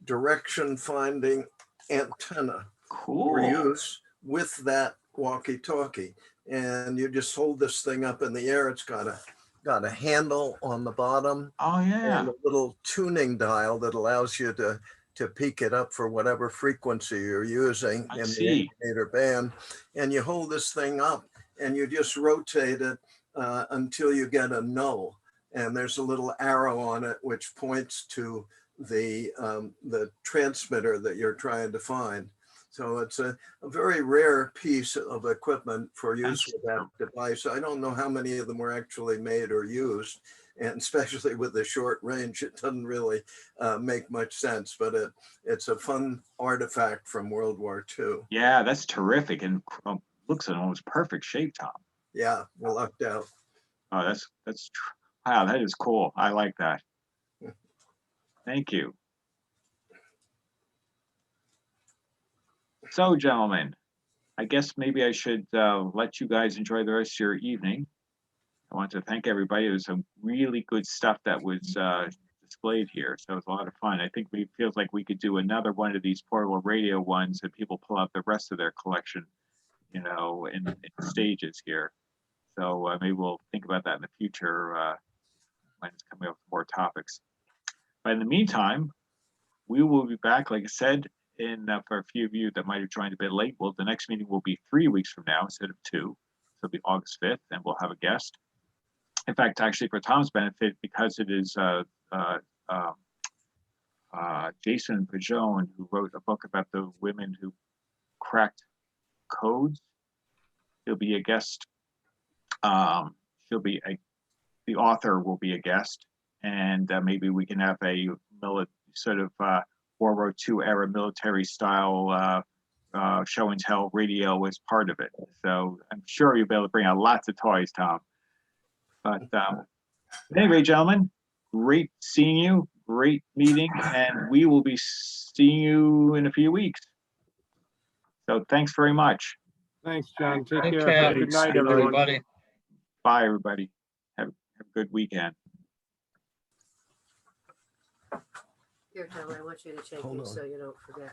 direction finding antenna Cool. for use with that walkie-talkie. And you just hold this thing up in the air. It's got a handle on the bottom. Oh yeah. And a little tuning dial that allows you to peak it up for whatever frequency you're using in the 8 meter band. And you hold this thing up and you just rotate it until you get a null. And there's a little arrow on it which points to the transmitter that you're trying to find. So it's a very rare piece of equipment for use with that device. I don't know how many of them were actually made or used, and especially with the short range, it doesn't really make much sense, but it's a fun artifact from World War II. Yeah, that's terrific, and looks in almost perfect shape, Tom. Yeah, we lucked out. Oh, that's wow, that is cool. I like that. Thank you. So, gentlemen, I guess maybe I should let you guys enjoy the rest of your evening. I want to thank everybody. There's some really good stuff that was displayed here, so it was a lot of fun. I think we feels like we could do another one of these portable radio ones and people pull out the rest of their collection, you know, in stages here. So maybe we'll think about that in the future when it's coming up with more topics. But in the meantime, we will be back, like I said, for a few of you that might have joined a bit late. Well, the next meeting will be 3 weeks from now instead of 2. So it'll be August 5th, and we'll have a guest. In fact, actually, for Tom's benefit, because it is Jason Pajone, who wrote a book about the women who cracked codes, he'll be a guest. The author will be a guest, and maybe we can have a sort of World War II era military style show and tell radio as part of it. So I'm sure you'll be able to bring out lots of toys, Tom. But anyway, gentlemen, great seeing you, great meeting, and we will be seeing you in a few weeks. So thanks very much. Thanks, John. Take Take care. care. Have a good night, everyone. Everybody. Bye, everybody. Have a good weekend. Here, Helen, I want you to take Hold it on. so you don't forget.